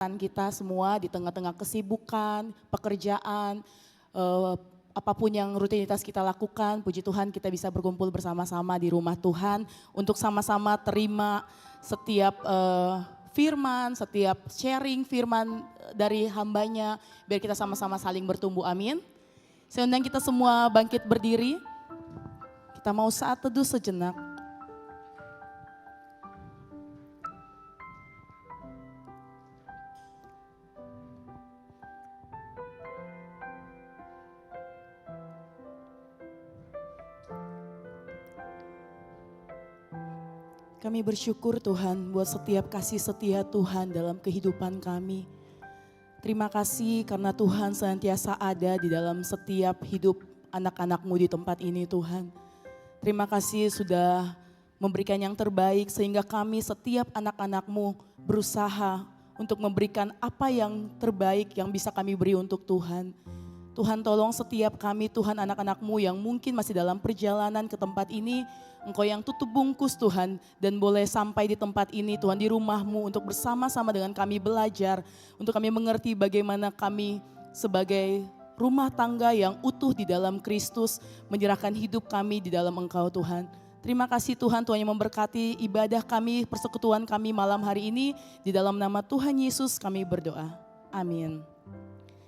kita semua di tengah-tengah kesibukan, pekerjaan, apapun yang rutinitas kita lakukan, puji Tuhan kita bisa berkumpul bersama-sama di rumah Tuhan untuk sama-sama terima setiap firman, setiap sharing firman dari hambanya, biar kita sama-sama saling bertumbuh, amin. Saya undang kita semua bangkit berdiri, kita mau saat teduh sejenak. Kami bersyukur Tuhan buat setiap kasih setia Tuhan dalam kehidupan kami. Terima kasih karena Tuhan senantiasa ada di dalam setiap hidup anak-anak-Mu di tempat ini Tuhan. Terima kasih sudah memberikan yang terbaik sehingga kami setiap anak-anak-Mu berusaha untuk memberikan apa yang terbaik yang bisa kami beri untuk Tuhan. Tuhan tolong setiap kami Tuhan anak-anak-Mu yang mungkin masih dalam perjalanan ke tempat ini, Engkau yang tutup bungkus Tuhan dan boleh sampai di tempat ini Tuhan di rumah-Mu untuk bersama-sama dengan kami belajar, untuk kami mengerti bagaimana kami sebagai rumah tangga yang utuh di dalam Kristus menyerahkan hidup kami di dalam Engkau Tuhan. Terima kasih Tuhan, Tuhan yang memberkati ibadah kami, persekutuan kami malam hari ini, di dalam nama Tuhan Yesus kami berdoa, amin.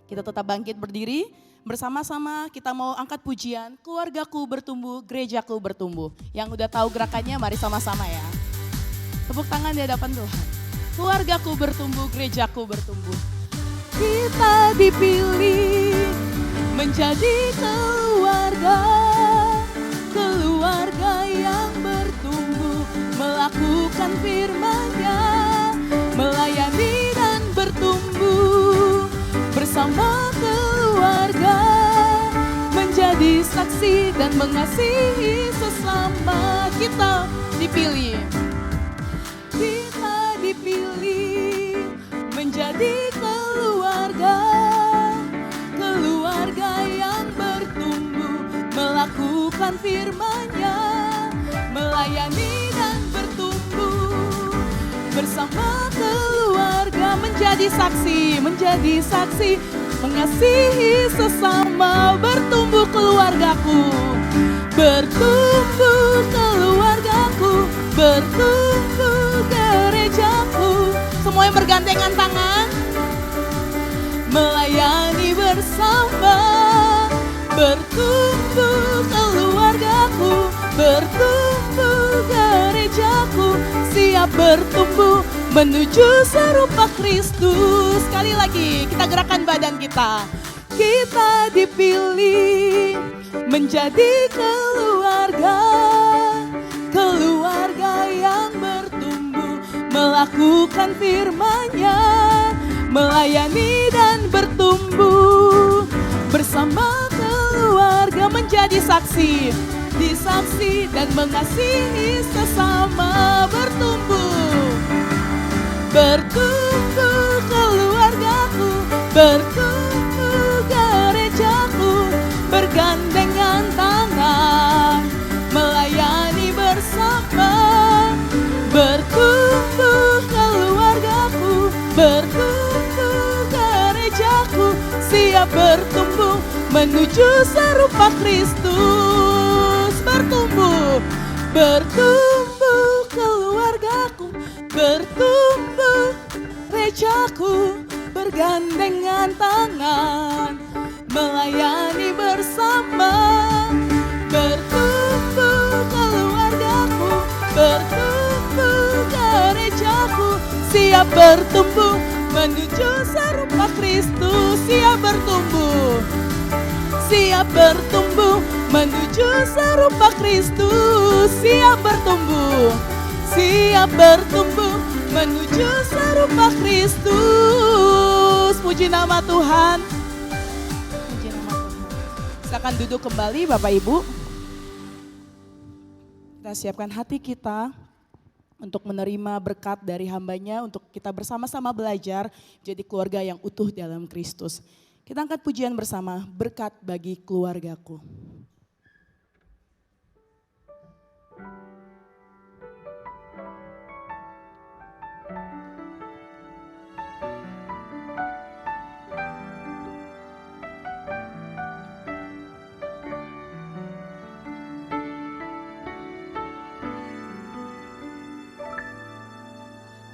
Kita tetap bangkit berdiri, bersama-sama kita mau angkat pujian, keluargaku bertumbuh, gerejaku bertumbuh. Yang udah tahu gerakannya mari sama-sama ya. Tepuk tangan di hadapan Tuhan. Keluargaku bertumbuh, gerejaku bertumbuh. Kita dipilih menjadi keluarga, keluarga yang bertumbuh, melakukan firman-Nya, melayani dan bertumbuh. Bersama keluarga menjadi saksi dan mengasihi sesama. Kita dipilih menjadi keluarga, keluarga yang bertumbuh, melakukan firman-Nya, melayani dan bertumbuh. Bersama keluarga menjadi saksi, mengasihi sesama. Bertumbuh keluargaku, bertumbuh keluargaku, bertumbuh gerejaku. Semuanya bergandengan tangan, melayani bersama. Bertumbuh keluargaku, bertumbuh gerejaku, siap bertumbuh menuju serupa Kristus. Sekali lagi kita gerakan badan kita. Kita dipilih menjadi keluarga, keluarga yang bertumbuh, melakukan firman-Nya, melayani dan bertumbuh. Bersama keluarga menjadi saksi, disaksi dan mengasihi sesama. Bertumbuh, bertumbuh keluargaku, bertumbuh gerejaku, bergandengan tangan, melayani bersama. Bertumbuh keluargaku, bertumbuh gerejaku, siap bertumbuh menuju serupa Kristus. Bertumbuh, bertumbuh keluargaku, bertumbuh gerejaku, bergandengan tangan, melayani bersama. Bertumbuh keluargaku, bertumbuh gerejaku, siap bertumbuh menuju serupa Kristus. Siap bertumbuh, siap bertumbuh menuju serupa Kristus. Siap bertumbuh, siap bertumbuh menuju serupa Kristus. Puji nama Tuhan. Puji nama Tuhan. Silakan duduk kembali Bapak Ibu. Kita siapkan hati kita untuk menerima berkat dari hambanya, untuk kita bersama-sama belajar jadi keluarga yang utuh dalam Kristus. Kita angkat pujian bersama, berkat bagi keluargaku.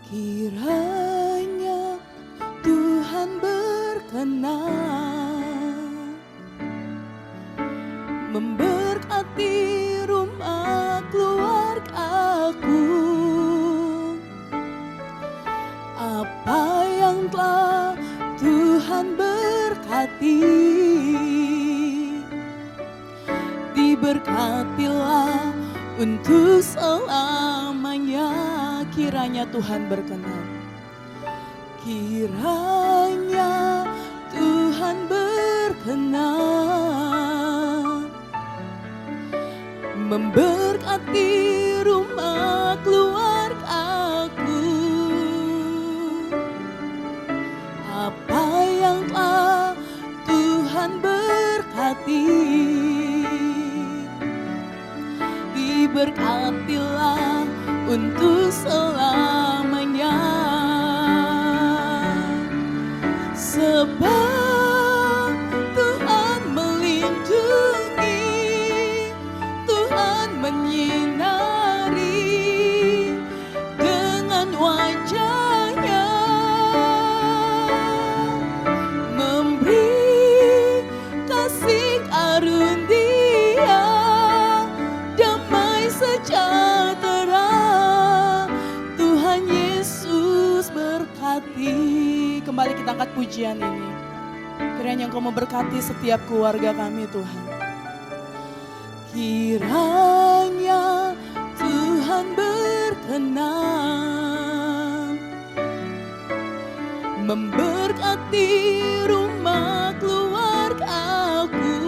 Kiranya Tuhan berkenan memberkati rumah keluargaku. Apa yang telah Tuhan berkati, diberkatilah untuk selamanya. Kiranya Tuhan berkenan. Kiranya Tuhan berkenan memberkati rumah keluargaku. Apa yang telah Tuhan berkati, diberkatilah untuk selamanya. Sebab Tuhan melindungi, Tuhan menyinari dengan wajah-Nya, memberi kasih karunia, damai sejahtera. Tuhan Yesus berkati. Kembali kita angkat pujian ini. Kiranya Engkau memberkati setiap keluarga kami Tuhan. Kiranya Tuhan berkenan memberkati rumah keluargaku.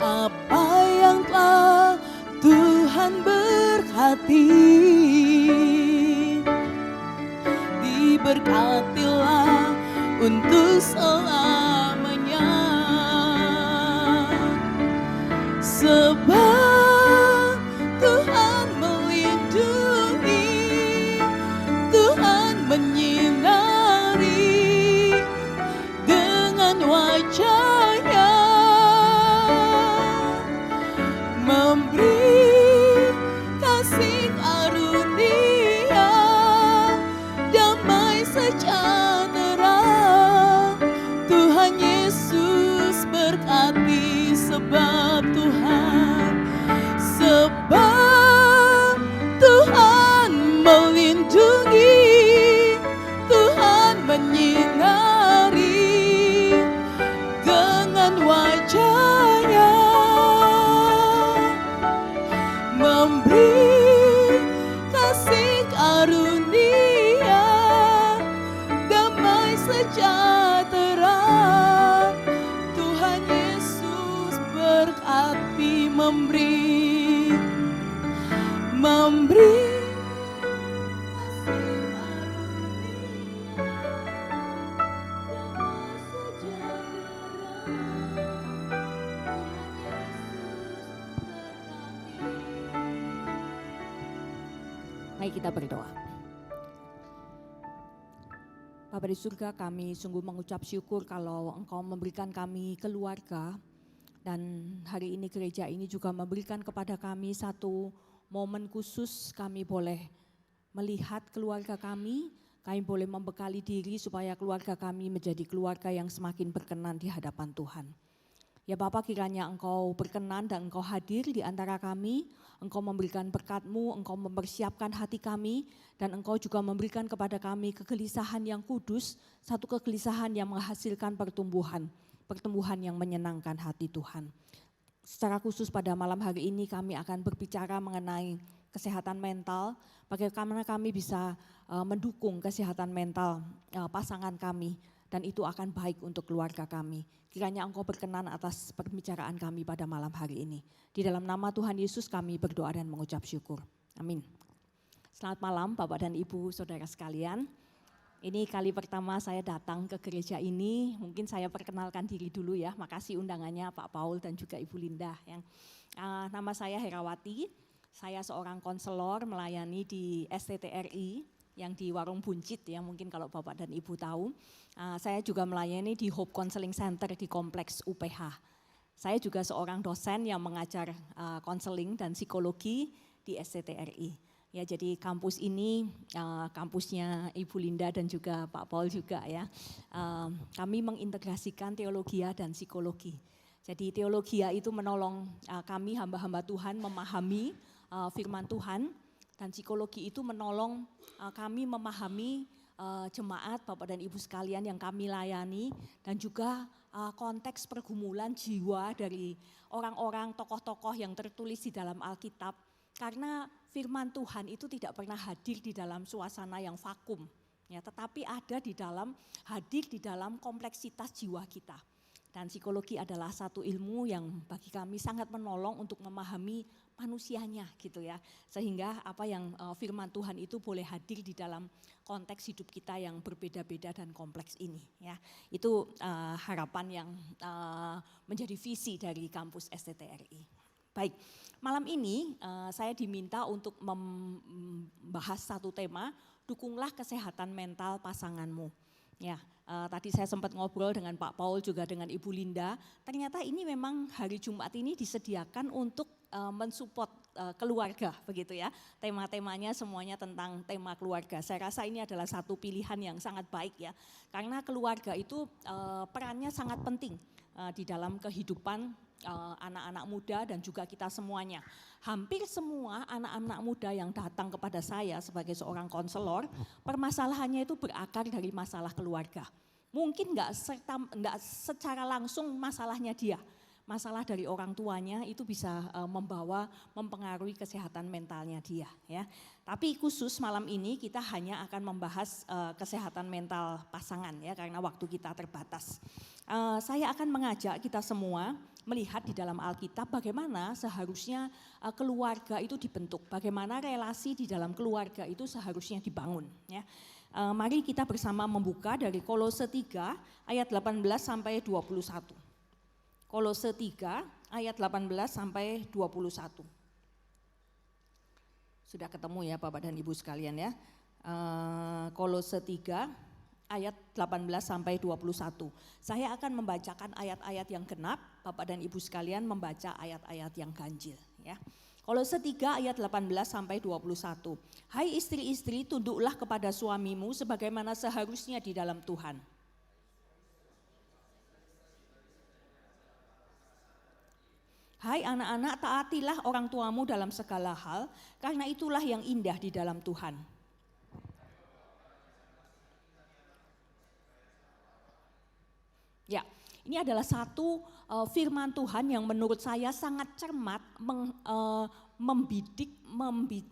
Apa yang telah Tuhan berkati, diberkatilah untuk selamanya. Sebab Tuhan melindungi, Tuhan menyinari dengan wajah-Nya, memberi kasih karunia, damai sejahtera. Tuhan Yesus berkati. Sebab Tuhan melindungi, Tuhan menyinari dengan wajah-Nya, memberi kasih karunia, damai sejahtera. Tuhan Yesus berkati, memberi kasih karunia, damai sejahtera. Mari kita berdoa. Bapa di surga, kami sungguh mengucap syukur kalau Engkau memberikan kami keluarga, dan hari ini gereja ini juga memberikan kepada kami satu momen khusus. Kami boleh melihat keluarga kami boleh membekali diri supaya keluarga kami menjadi keluarga yang semakin berkenan di hadapan Tuhan. Ya Bapa, kiranya Engkau berkenan dan Engkau hadir di antara kami, Engkau memberikan berkat-Mu, Engkau mempersiapkan hati kami, dan Engkau juga memberikan kepada kami kegelisahan yang kudus, satu kegelisahan yang menghasilkan pertumbuhan yang menyenangkan hati Tuhan. Secara khusus pada malam hari ini kami akan berbicara mengenai kesehatan mental, bagaimana kami bisa mendukung kesehatan mental pasangan kami, dan itu akan baik untuk keluarga kami. Kiranya Engkau berkenan atas pembicaraan kami pada malam hari ini. Di dalam nama Tuhan Yesus kami berdoa dan mengucap syukur. Amin. Selamat malam Bapak dan Ibu, saudara sekalian. Ini kali pertama saya datang ke gereja ini, mungkin saya perkenalkan diri dulu ya. Makasih undangannya Pak Paul dan juga Ibu Linda. Nama saya Herawati, saya seorang konselor melayani di STTRI yang di Warung Buncit ya, mungkin kalau Bapak dan Ibu tahu. Saya juga melayani di Hope Counseling Center di Kompleks UPH. Saya juga seorang dosen yang mengajar konseling dan psikologi di STTRI. Ya, jadi kampus ini kampusnya Ibu Linda dan juga Pak Paul juga ya. Kami mengintegrasikan teologia dan psikologi. Jadi teologia itu menolong kami hamba-hamba Tuhan memahami firman Tuhan, dan psikologi itu menolong kami memahami jemaat Bapak dan Ibu sekalian yang kami layani, dan juga konteks pergumulan jiwa dari orang-orang tokoh-tokoh yang tertulis di dalam Alkitab. Karena firman Tuhan itu tidak pernah hadir di dalam suasana yang vakum, ya, tetapi hadir di dalam kompleksitas jiwa kita. Dan psikologi adalah satu ilmu yang bagi kami sangat menolong untuk memahami manusianya gitu ya. Sehingga apa yang firman Tuhan itu boleh hadir di dalam konteks hidup kita yang berbeda-beda dan kompleks ini ya. Itu harapan yang menjadi visi dari kampus STTRI. Baik, malam ini saya diminta untuk membahas satu tema, dukunglah kesehatan mental pasanganmu. Ya, tadi saya sempat ngobrol dengan Pak Paul juga dengan Ibu Linda. Ternyata ini memang hari Jumat ini disediakan untuk mensupport keluarga begitu ya. Tema-temanya semuanya tentang tema keluarga. Saya rasa ini adalah satu pilihan yang sangat baik ya. Karena keluarga itu perannya sangat penting di dalam kehidupan anak-anak muda dan juga kita semuanya. Hampir semua anak-anak muda yang datang kepada saya sebagai seorang konselor, permasalahannya itu berakar dari masalah keluarga. Mungkin enggak secara langsung masalahnya dia, masalah dari orang tuanya itu bisa mempengaruhi kesehatan mentalnya dia ya. Tapi khusus malam ini kita hanya akan membahas kesehatan mental pasangan ya, karena waktu kita terbatas. Saya akan mengajak kita semua melihat di dalam Alkitab bagaimana seharusnya keluarga itu dibentuk, bagaimana relasi di dalam keluarga itu seharusnya dibangun ya. Mari kita bersama membuka dari Kolose 3 ayat 18 sampai 21. Kolose 3 ayat 18 sampai 21. Sudah ketemu ya Bapak dan Ibu sekalian ya. Kolose 3 ayat 18 sampai 21. Saya akan membacakan ayat-ayat yang genap, Bapak dan Ibu sekalian membaca ayat-ayat yang ganjil ya. Kolose 3 ayat 18 sampai 21. Hai istri-istri, tunduklah kepada suamimu sebagaimana seharusnya di dalam Tuhan. Hai anak-anak, taatilah orang tuamu dalam segala hal, karena itulah yang indah di dalam Tuhan. Ya, ini adalah satu firman Tuhan yang menurut saya sangat cermat membidik,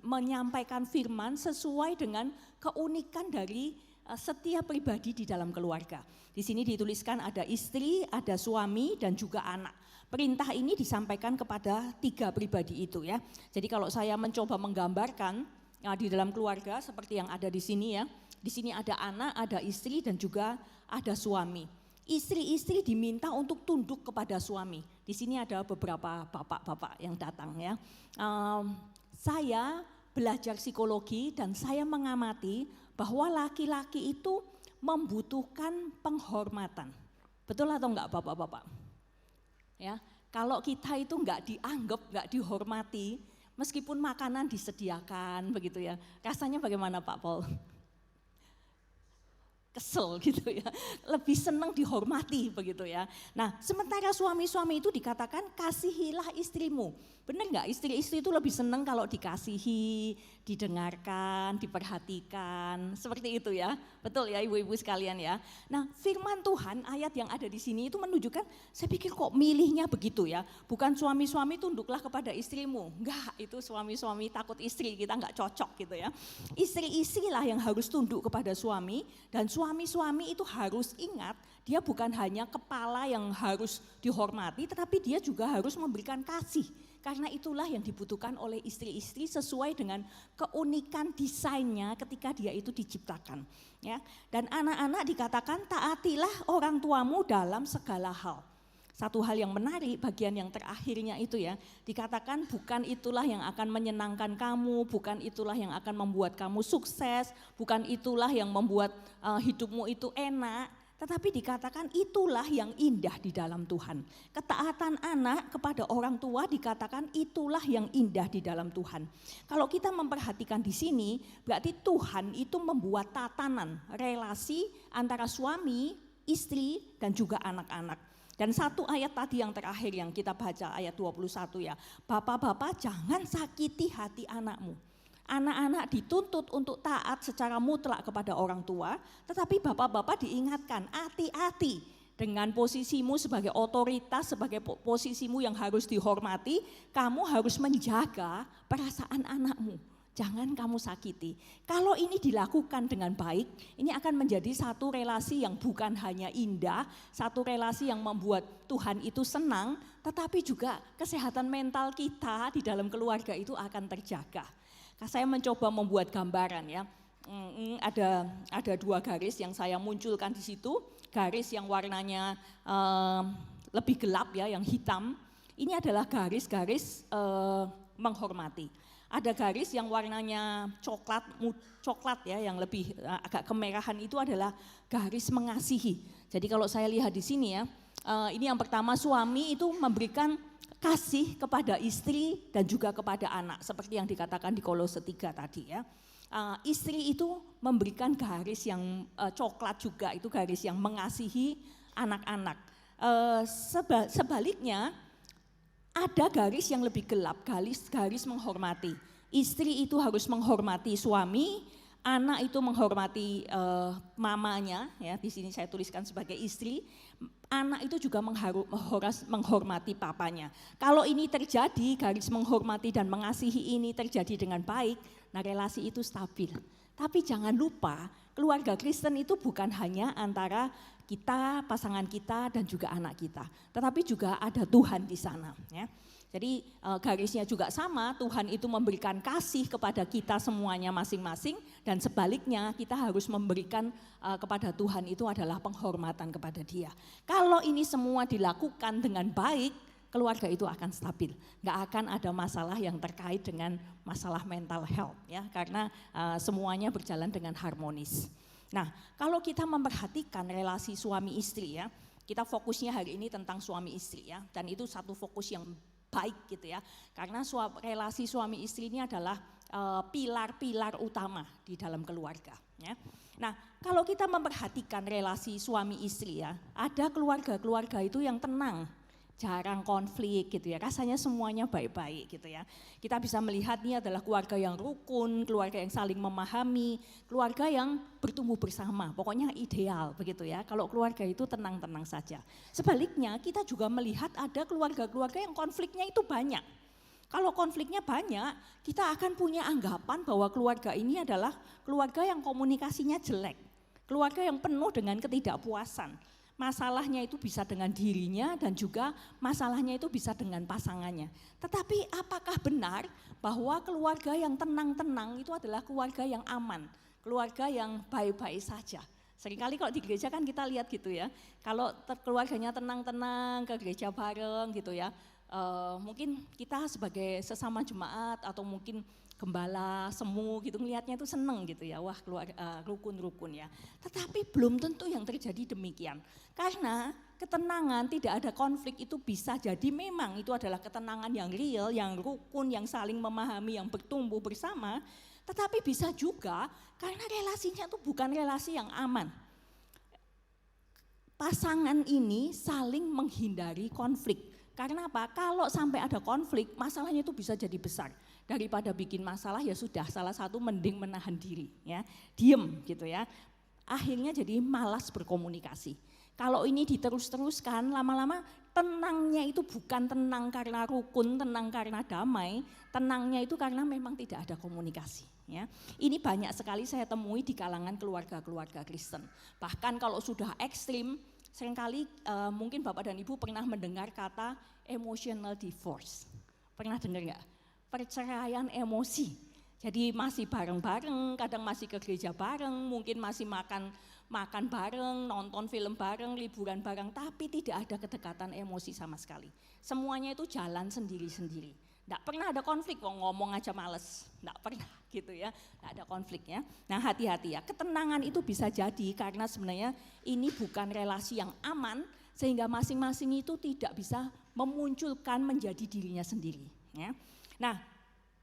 menyampaikan firman sesuai dengan keunikan dari setiap pribadi di dalam keluarga. Di sini dituliskan ada istri, ada suami, dan juga anak. Perintah ini disampaikan kepada 3 pribadi itu ya. Jadi kalau saya mencoba menggambarkan di dalam keluarga seperti yang ada di sini ya. Di sini ada anak, ada istri, dan juga ada suami. Istri-istri diminta untuk tunduk kepada suami. Di sini ada beberapa bapak-bapak yang datang ya. Saya belajar psikologi dan saya mengamati bahwa laki-laki itu membutuhkan penghormatan. Betul atau enggak bapak-bapak? Ya, kalau kita itu enggak dianggap, enggak dihormati, meskipun makanan disediakan begitu ya. Rasanya bagaimana Pak Paul? Kesel gitu ya, lebih senang dihormati begitu ya. Nah sementara suami-suami itu dikatakan kasihilah istrimu. Benar nggak, istri-istri itu lebih senang kalau dikasihi, didengarkan, diperhatikan, seperti itu ya. Betul ya ibu-ibu sekalian ya. Nah firman Tuhan ayat yang ada di sini itu menunjukkan, saya pikir kok milihnya begitu ya. Bukan suami-suami tunduklah kepada istrimu. Enggak, itu suami-suami takut istri, kita enggak cocok gitu ya. Istri-istri lah yang harus tunduk kepada suami, dan suami-suami itu harus ingat, dia bukan hanya kepala yang harus dihormati, tetapi dia juga harus memberikan kasih. Karena itulah yang dibutuhkan oleh istri-istri sesuai dengan keunikan desainnya ketika dia itu diciptakan. Ya. Dan anak-anak dikatakan taatilah orang tuamu dalam segala hal. Satu hal yang menarik bagian yang terakhirnya itu ya, dikatakan bukan itulah yang akan menyenangkan kamu, bukan itulah yang akan membuat kamu sukses, bukan itulah yang membuat hidupmu itu enak, Tetapi dikatakan itulah yang indah di dalam Tuhan. Ketaatan anak kepada orang tua dikatakan itulah yang indah di dalam Tuhan. Kalau kita memperhatikan di sini, berarti Tuhan itu membuat tatanan relasi antara suami, istri, dan juga anak-anak. Dan satu ayat tadi yang terakhir yang kita baca, ayat 21 ya. Bapak-bapak jangan sakiti hati anakmu. Anak-anak dituntut untuk taat secara mutlak kepada orang tua, tetapi bapak-bapak diingatkan, hati-hati dengan posisimu sebagai otoritas, sebagai posisimu yang harus dihormati, kamu harus menjaga perasaan anakmu. Jangan kamu sakiti. Kalau ini dilakukan dengan baik, ini akan menjadi satu relasi yang bukan hanya indah, satu relasi yang membuat Tuhan itu senang, tetapi juga kesehatan mental kita di dalam keluarga itu akan terjaga. Saya mencoba membuat gambaran ya, ada dua garis yang saya munculkan di situ, garis yang warnanya lebih gelap ya, yang hitam, ini adalah garis-garis menghormati. Ada garis yang warnanya coklat ya, yang lebih agak kemerahan itu adalah garis mengasihi. Jadi kalau saya lihat di sini ya, ini yang pertama suami itu memberikan kasih kepada istri dan juga kepada anak, seperti yang dikatakan di Kolose 3 tadi ya. Istri itu memberikan garis yang coklat juga, itu garis yang mengasihi anak-anak. Sebaliknya ada garis yang lebih gelap, garis menghormati. Istri itu harus menghormati suami, anak itu menghormati mamanya, ya di sini saya tuliskan sebagai istri. Anak itu juga menghormati papanya. Kalau ini terjadi, garis menghormati dan mengasihi ini terjadi dengan baik, nah relasi itu stabil. Tapi jangan lupa, keluarga Kristen itu bukan hanya antara kita, pasangan kita dan juga anak kita, tetapi juga ada Tuhan di sana. Ya. Jadi garisnya juga sama, Tuhan itu memberikan kasih kepada kita semuanya masing-masing, dan sebaliknya kita harus memberikan kepada Tuhan itu adalah penghormatan kepada Dia. Kalau ini semua dilakukan dengan baik, keluarga itu akan stabil. Nggak akan ada masalah yang terkait dengan masalah mental health ya, karena semuanya berjalan dengan harmonis. Nah, kalau kita memperhatikan relasi suami istri ya, kita fokusnya hari ini tentang suami istri ya, dan itu satu fokus yang baik gitu ya, karena relasi suami istri ini adalah pilar-pilar utama di dalam keluarga ya. Nah, kalau kita memperhatikan relasi suami istri ya, ada keluarga-keluarga itu yang tenang, jarang konflik gitu ya, rasanya semuanya baik-baik gitu ya. Kita bisa melihat ini adalah keluarga yang rukun, keluarga yang saling memahami, keluarga yang bertumbuh bersama, pokoknya ideal begitu ya. Kalau keluarga itu tenang-tenang saja. Sebaliknya kita juga melihat ada keluarga-keluarga yang konfliknya itu banyak. Kalau konfliknya banyak, kita akan punya anggapan bahwa keluarga ini adalah keluarga yang komunikasinya jelek, keluarga yang penuh dengan ketidakpuasan. Masalahnya itu bisa dengan dirinya dan juga masalahnya itu bisa dengan pasangannya. Tetapi apakah benar bahwa keluarga yang tenang-tenang itu adalah keluarga yang aman, keluarga yang baik-baik saja? Seringkali kalau di gereja kan kita lihat gitu ya, kalau keluarganya tenang-tenang ke gereja bareng gitu ya, mungkin kita sebagai sesama jemaat atau mungkin gembala, semu gitu ngelihatnya itu seneng gitu ya, wah rukun-rukun ya. Tetapi belum tentu yang terjadi demikian. Karena ketenangan, tidak ada konflik itu bisa jadi memang itu adalah ketenangan yang real, yang rukun, yang saling memahami, yang bertumbuh bersama. Tetapi bisa juga karena relasinya itu bukan relasi yang aman. Pasangan ini saling menghindari konflik. Karena apa? Kalau sampai ada konflik, masalahnya itu bisa jadi besar. Daripada bikin masalah ya sudah, salah satu mending menahan diri ya, diem gitu ya. Akhirnya jadi malas berkomunikasi. Kalau ini diterus-teruskan lama-lama tenangnya itu bukan tenang karena rukun, tenang karena damai, tenangnya itu karena memang tidak ada komunikasi ya. Ini banyak sekali saya temui di kalangan keluarga-keluarga Kristen. Bahkan kalau sudah ekstrim, seringkali mungkin Bapak dan Ibu pernah mendengar kata emotional divorce. Pernah dengar enggak? Perceraian emosi. Jadi masih bareng-bareng, kadang masih ke gereja bareng, mungkin masih makan bareng, nonton film bareng, liburan bareng, tapi tidak ada kedekatan emosi sama sekali. Semuanya itu jalan sendiri-sendiri. Enggak pernah ada konflik, ngomong aja males. Enggak pernah gitu ya, nggak ada konfliknya. Nah hati-hati ya, ketenangan itu bisa jadi karena sebenarnya ini bukan relasi yang aman sehingga masing-masing itu tidak bisa memunculkan menjadi dirinya sendiri. Ya. Nah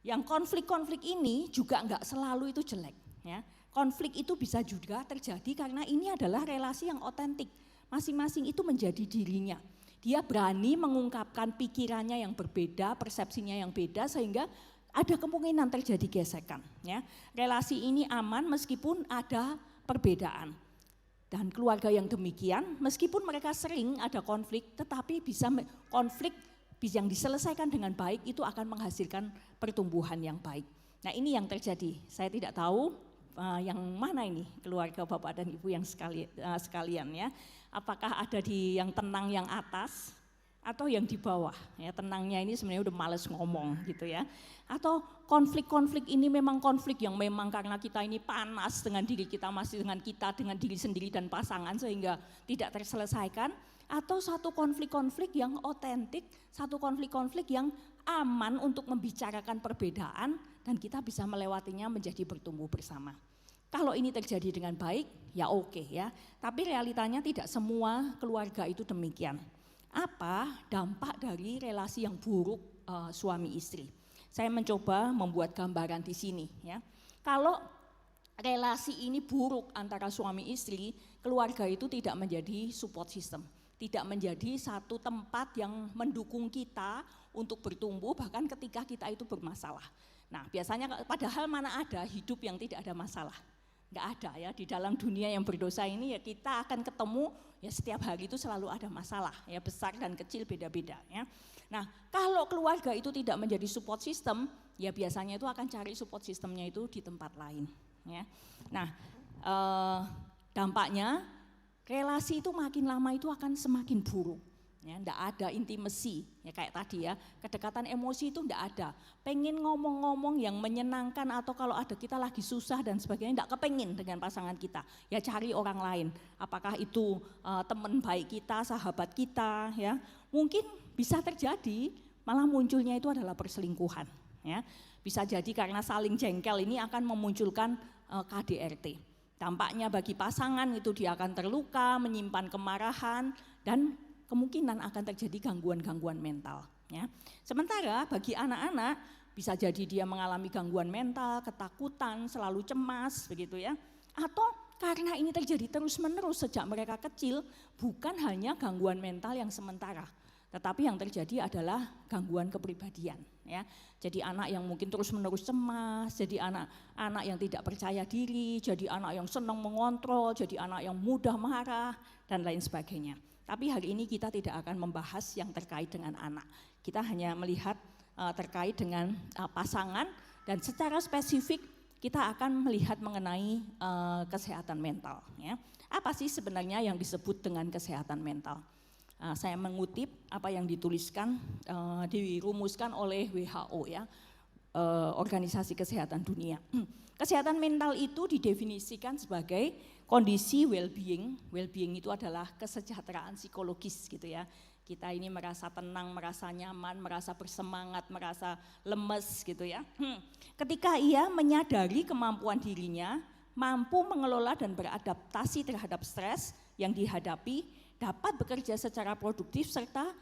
yang konflik-konflik ini juga nggak selalu itu jelek. Ya. Konflik itu bisa juga terjadi karena ini adalah relasi yang otentik, masing-masing itu menjadi dirinya. Dia berani mengungkapkan pikirannya yang berbeda, persepsinya yang beda sehingga ada kemungkinan terjadi gesekan. Ya. Relasi ini aman meskipun ada perbedaan. Dan keluarga yang demikian, meskipun mereka sering ada konflik, tetapi konflik yang diselesaikan dengan baik itu akan menghasilkan pertumbuhan yang baik. Nah ini yang terjadi, saya tidak tahu yang mana ini keluarga Bapak dan Ibu yang sekalian ya. Apakah ada di yang tenang yang atas atau yang di bawah ya, tenangnya ini sebenarnya udah males ngomong gitu ya, atau konflik-konflik ini memang konflik yang memang karena kita ini panas dengan diri kita, masih dengan diri sendiri dan pasangan sehingga tidak terselesaikan, atau satu konflik-konflik yang otentik, satu konflik-konflik yang aman untuk membicarakan perbedaan dan kita bisa melewatinya menjadi bertumbuh bersama. Kalau ini terjadi dengan baik ya oke ya, tapi realitanya tidak semua keluarga itu demikian. Apa dampak dari relasi yang buruk suami istri? Saya mencoba membuat gambaran di sini ya. Kalau relasi ini buruk antara suami istri, keluarga itu tidak menjadi support system, tidak menjadi satu tempat yang mendukung kita untuk bertumbuh bahkan ketika kita itu bermasalah. Nah, biasanya padahal mana ada hidup yang tidak ada masalah. Enggak ada ya, di dalam dunia yang berdosa ini ya kita akan ketemu ya setiap hari itu selalu ada masalah ya, besar dan kecil beda-beda ya. Nah kalau keluarga itu tidak menjadi support system ya biasanya itu akan cari support systemnya itu di tempat lain ya. Nah dampaknya relasi itu makin lama itu akan semakin buruk. Ya, enggak ada intimacy, ya kayak tadi ya, kedekatan emosi itu enggak ada. Pengen ngomong-ngomong yang menyenangkan atau kalau ada kita lagi susah dan sebagainya, enggak kepengin dengan pasangan kita. Ya cari orang lain, apakah itu teman baik kita, sahabat kita ya. Mungkin bisa terjadi malah munculnya itu adalah perselingkuhan. Ya. Bisa jadi karena saling jengkel ini akan memunculkan KDRT. Dampaknya bagi pasangan itu dia akan terluka, menyimpan kemarahan dan kemungkinan akan terjadi gangguan-gangguan mental. Ya. Sementara bagi anak-anak bisa jadi dia mengalami gangguan mental, ketakutan, selalu cemas, begitu ya. Atau karena ini terjadi terus-menerus sejak mereka kecil, bukan hanya gangguan mental yang sementara, tetapi yang terjadi adalah gangguan kepribadian. Ya. Jadi anak yang mungkin terus-menerus cemas, jadi anak yang tidak percaya diri, jadi anak yang senang mengontrol, jadi anak yang mudah marah, dan lain sebagainya. Tapi hari ini kita tidak akan membahas yang terkait dengan anak. Kita hanya melihat terkait dengan pasangan dan secara spesifik kita akan melihat mengenai kesehatan mental. Ya. Apa sih sebenarnya yang disebut dengan kesehatan mental? Saya mengutip apa yang dituliskan, dirumuskan oleh WHO ya, Organisasi Kesehatan Dunia. Kesehatan mental itu didefinisikan sebagai kondisi well-being. Well-being itu adalah kesejahteraan psikologis gitu ya. Kita ini merasa tenang, merasa nyaman, merasa bersemangat, merasa lemes gitu ya. Ketika ia menyadari kemampuan dirinya, mampu mengelola dan beradaptasi terhadap stres yang dihadapi, dapat bekerja secara produktif serta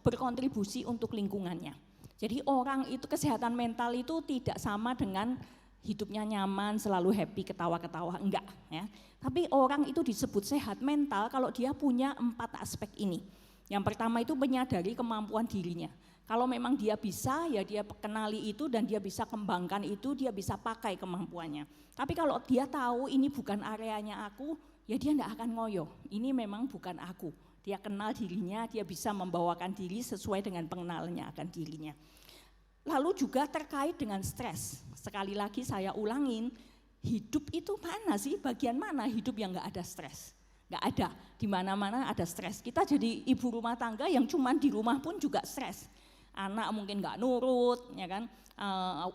berkontribusi untuk lingkungannya. Jadi orang itu kesehatan mental itu tidak sama dengan hidupnya nyaman, selalu happy, ketawa-ketawa, enggak ya. Tapi orang itu disebut sehat mental kalau dia punya 4 aspek ini. Yang pertama itu menyadari kemampuan dirinya. Kalau memang dia bisa, ya dia kenali itu dan dia bisa kembangkan itu, dia bisa pakai kemampuannya. Tapi kalau dia tahu ini bukan areanya aku, ya dia enggak akan ngoyo. Ini memang bukan aku. Dia kenal dirinya, dia bisa membawakan diri sesuai dengan pengenalannya akan dirinya. Lalu juga terkait dengan stres. Sekali lagi saya ulangin, hidup itu mana sih, bagian mana hidup yang enggak ada stres? Enggak ada, di mana-mana ada stres. Kita jadi ibu rumah tangga yang cuman di rumah pun juga stres. Anak mungkin enggak nurut, ya kan?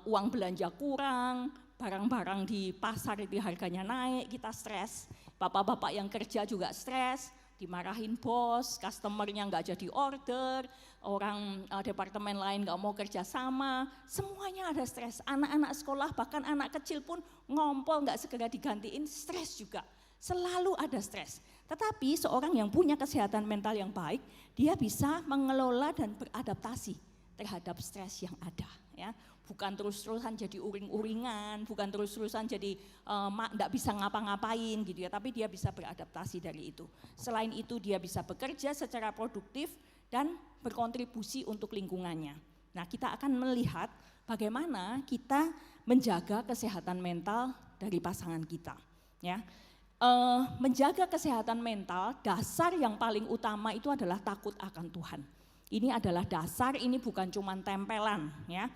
Uang belanja kurang, barang-barang di pasar itu harganya naik, kita stres. Bapak-bapak yang kerja juga stres, dimarahin bos, customernya nggak jadi order, orang departemen lain nggak mau kerja sama, semuanya ada stres. Anak-anak sekolah bahkan anak kecil pun ngompol nggak segera digantiin, stres juga. Selalu ada stres. Tetapi seorang yang punya kesehatan mental yang baik, dia bisa mengelola dan beradaptasi terhadap stres yang ada. Ya, bukan terus-terusan jadi uring-uringan, bukan terus-terusan jadi enggak bisa ngapa-ngapain gitu ya, tapi dia bisa beradaptasi dari itu. Selain itu dia bisa bekerja secara produktif dan berkontribusi untuk lingkungannya. Nah, kita akan melihat bagaimana kita menjaga kesehatan mental dari pasangan kita. Ya, menjaga kesehatan mental, dasar yang paling utama itu adalah takut akan Tuhan. Ini adalah dasar, ini bukan cuma tempelan ya.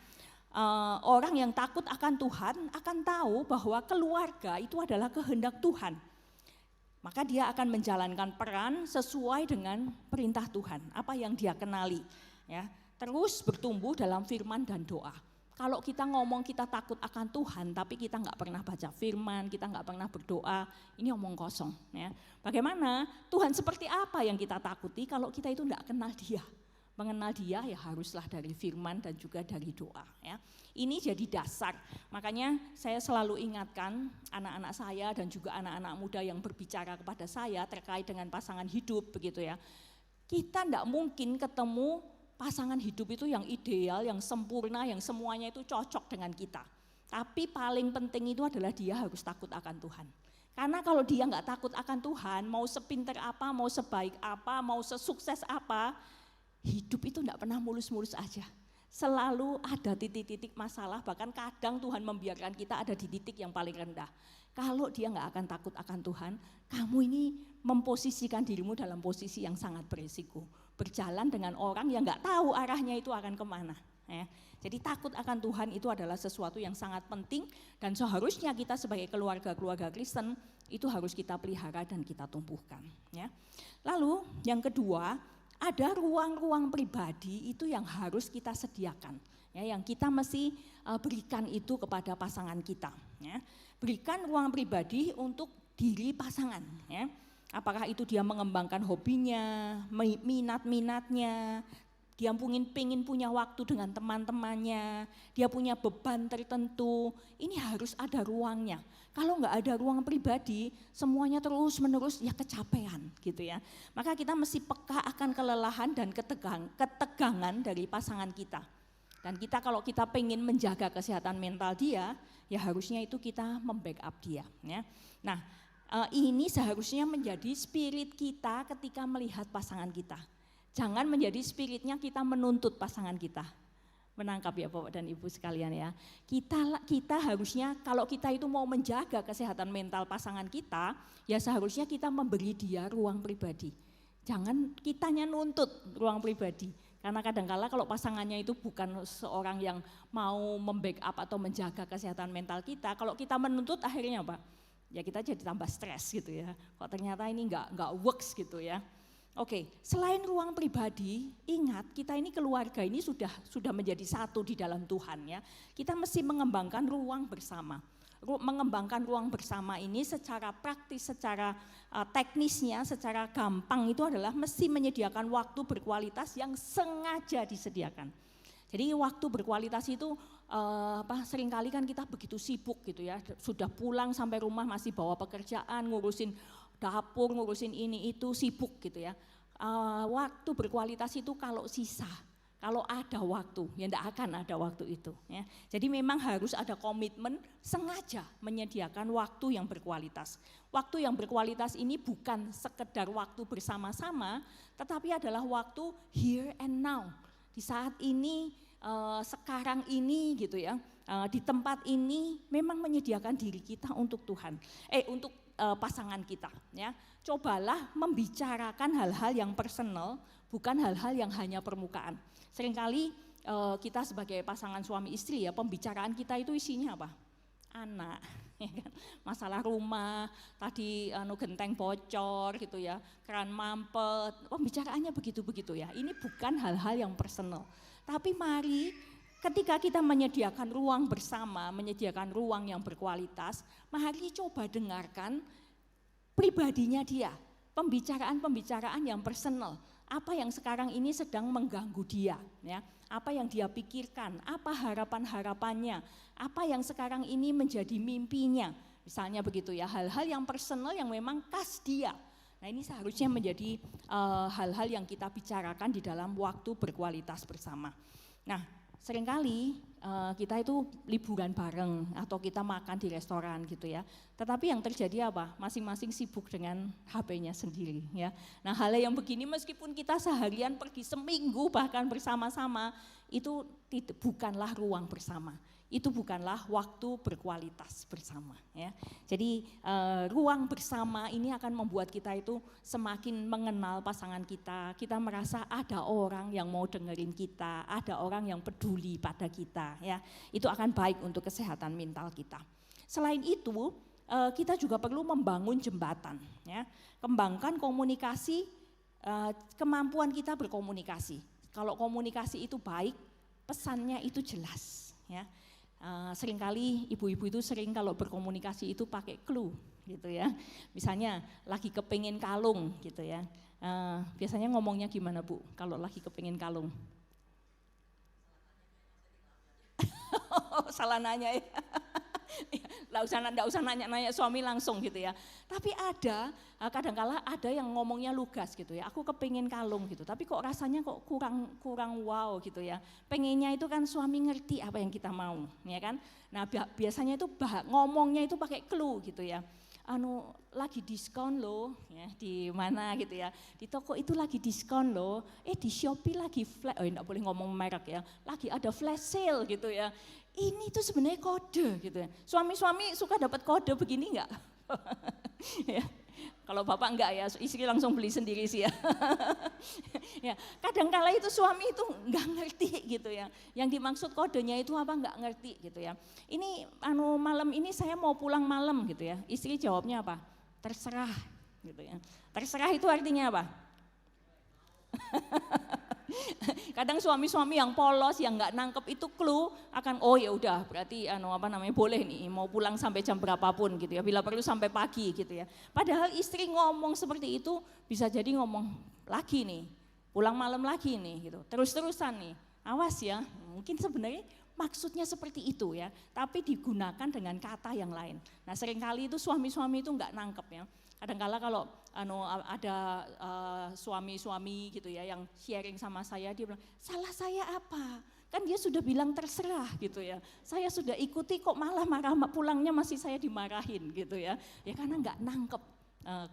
Orang yang takut akan Tuhan akan tahu bahwa keluarga itu adalah kehendak Tuhan. Maka dia akan menjalankan peran sesuai dengan perintah Tuhan, apa yang dia kenali ya. Terus bertumbuh dalam firman dan doa. Kalau kita ngomong kita takut akan Tuhan tapi kita nggak pernah baca firman, kita nggak pernah berdoa, ini omong kosong ya. Bagaimana Tuhan seperti apa yang kita takuti kalau kita itu nggak kenal Dia? Mengenal Dia ya haruslah dari firman dan juga dari doa ya. Ini jadi dasar. Makanya saya selalu ingatkan anak-anak saya dan juga anak-anak muda yang berbicara kepada saya terkait dengan pasangan hidup begitu ya. Kita enggak mungkin ketemu pasangan hidup itu yang ideal, yang sempurna, yang semuanya itu cocok dengan kita. Tapi paling penting itu adalah dia harus takut akan Tuhan. Karena kalau dia enggak takut akan Tuhan, mau sepinter apa, mau sebaik apa, mau sesukses apa, hidup itu enggak pernah mulus-mulus aja. Selalu ada titik-titik masalah, bahkan kadang Tuhan membiarkan kita ada di titik yang paling rendah. Kalau dia enggak akan takut akan Tuhan, kamu ini memposisikan dirimu dalam posisi yang sangat berisiko. Berjalan dengan orang yang enggak tahu arahnya itu akan kemana. Ya. Jadi takut akan Tuhan itu adalah sesuatu yang sangat penting dan seharusnya kita sebagai keluarga-keluarga Kristen itu harus kita pelihara dan kita tumbuhkan. Ya. Lalu yang kedua, ada ruang-ruang pribadi itu yang harus kita sediakan, ya, yang kita mesti berikan itu kepada pasangan kita. Ya. Berikan ruang pribadi untuk diri pasangan. Ya. Apakah itu dia mengembangkan hobinya, minat-minatnya, dia pengen punya waktu dengan teman-temannya, dia punya beban tertentu, ini harus ada ruangnya. Kalau enggak ada ruang pribadi, semuanya terus-menerus ya kecapean gitu ya. Maka kita mesti peka akan kelelahan dan ketegangan dari pasangan kita. Dan kita kalau kita pengen menjaga kesehatan mental dia, ya harusnya itu kita membackup dia. Ya. Nah, ini seharusnya menjadi spirit kita ketika melihat pasangan kita. Jangan menjadi spiritnya kita menuntut pasangan kita. Menangkap ya Bapak dan Ibu sekalian ya. Kita harusnya kalau kita itu mau menjaga kesehatan mental pasangan kita, ya seharusnya kita memberi dia ruang pribadi. Jangan kitanya nuntut ruang pribadi. Karena kadang-kala kalau pasangannya itu bukan seorang yang mau membackup atau menjaga kesehatan mental kita, kalau kita menuntut akhirnya apa? Ya kita jadi tambah stres gitu ya. Kok ternyata ini enggak works gitu ya. Oke, selain ruang pribadi, ingat kita ini keluarga ini sudah menjadi satu di dalam Tuhan ya. Kita mesti mengembangkan ruang bersama. Mengembangkan ruang bersama ini secara praktis, secara teknisnya, secara gampang itu adalah mesti menyediakan waktu berkualitas yang sengaja disediakan. Jadi waktu berkualitas itu seringkali kan kita begitu sibuk gitu ya. Sudah pulang sampai rumah masih bawa pekerjaan, ngurusin dapur, ngurusin ini itu, sibuk gitu ya. Waktu berkualitas itu kalau sisa, kalau ada waktu, ya enggak akan ada waktu itu. Ya. Jadi memang harus ada komitmen sengaja menyediakan waktu yang berkualitas. Waktu yang berkualitas ini bukan sekedar waktu bersama-sama, tetapi adalah waktu here and now. Di saat ini, sekarang ini gitu ya, di tempat ini memang menyediakan diri kita untuk Tuhan, untuk pasangan kita ya. Cobalah membicarakan hal-hal yang personal, bukan hal-hal yang hanya permukaan. Seringkali kita sebagai pasangan suami istri ya, pembicaraan kita itu isinya apa? Anak, ya kan? Masalah rumah, tadi genteng bocor gitu ya, keran mampet, pembicaraannya begitu-begitu ya. Ini bukan hal-hal yang personal. Tapi mari ketika kita menyediakan ruang bersama, menyediakan ruang yang berkualitas, mari coba dengarkan pribadinya dia, pembicaraan-pembicaraan yang personal. Apa yang sekarang ini sedang mengganggu dia, ya. Apa yang dia pikirkan, apa harapan-harapannya, apa yang sekarang ini menjadi mimpinya. Misalnya begitu ya, hal-hal yang personal yang memang khas dia. Nah ini seharusnya menjadi hal-hal yang kita bicarakan di dalam waktu berkualitas bersama. Nah seringkali kita itu liburan bareng atau kita makan di restoran gitu ya. Tetapi yang terjadi apa? Masing-masing sibuk dengan HP-nya sendiri ya. Nah hal yang begini meskipun kita seharian pergi seminggu bahkan bersama-sama, itu bukanlah ruang bersama. Itu bukanlah waktu berkualitas bersama ya. Jadi ruang bersama ini akan membuat kita itu semakin mengenal pasangan kita. Kita merasa ada orang yang mau dengerin kita, ada orang yang peduli pada kita ya. Itu akan baik untuk kesehatan mental kita. Selain itu, kita juga perlu membangun jembatan ya. Kembangkan komunikasi, kemampuan kita berkomunikasi. Kalau komunikasi itu baik, pesannya itu jelas ya. Seringkali ibu-ibu itu sering kalau berkomunikasi itu pakai clue gitu ya. Misalnya lagi kepengin kalung gitu ya. Biasanya ngomongnya gimana Bu kalau lagi kepengin kalung? Salah nanya ya. Nggak usah nanya suami langsung gitu ya. Tapi ada, kadangkala ada yang ngomongnya lugas gitu ya. Aku kepengin kalung gitu, tapi kok rasanya kok kurang wow gitu ya. Pengennya itu kan suami ngerti apa yang kita mau, ya kan. Nah biasanya itu ngomongnya itu pakai clue gitu ya. Lagi diskon loh, ya di mana gitu ya. Di toko itu lagi diskon loh. Di Shopee lagi flash, enggak boleh ngomong merek ya. Lagi ada flash sale gitu ya. Ini tuh sebenarnya kode gitu ya. Suami-suami suka dapat kode begini enggak? Ya. Kalau bapak enggak ya, istri langsung beli sendiri sih ya. Ya, kadang-kala itu suami itu enggak ngerti gitu ya. Yang dimaksud kodenya itu apa enggak ngerti gitu ya. Ini malam ini saya mau pulang malam gitu ya. Istri jawabnya apa? Terserah gitu ya. Terserah itu artinya apa? Kadang suami-suami yang polos, yang nggak nangkep itu clue akan ya udah berarti boleh nih mau pulang sampai jam berapapun gitu ya, bila perlu sampai pagi gitu ya. Padahal istri ngomong seperti itu bisa jadi ngomong lagi nih, pulang malam lagi nih gitu, terus-terusan nih. Awas ya, mungkin sebenarnya maksudnya seperti itu ya, tapi digunakan dengan kata yang lain. Nah seringkali itu suami-suami itu nggak nangkep ya. Kadang-kala kalau ada suami-suami gitu ya yang sharing sama saya, dia bilang, salah saya apa? Kan dia sudah bilang terserah gitu ya. Saya sudah ikuti kok malah marah, pulangnya masih saya dimarahin gitu ya. Ya karena nggak nangkep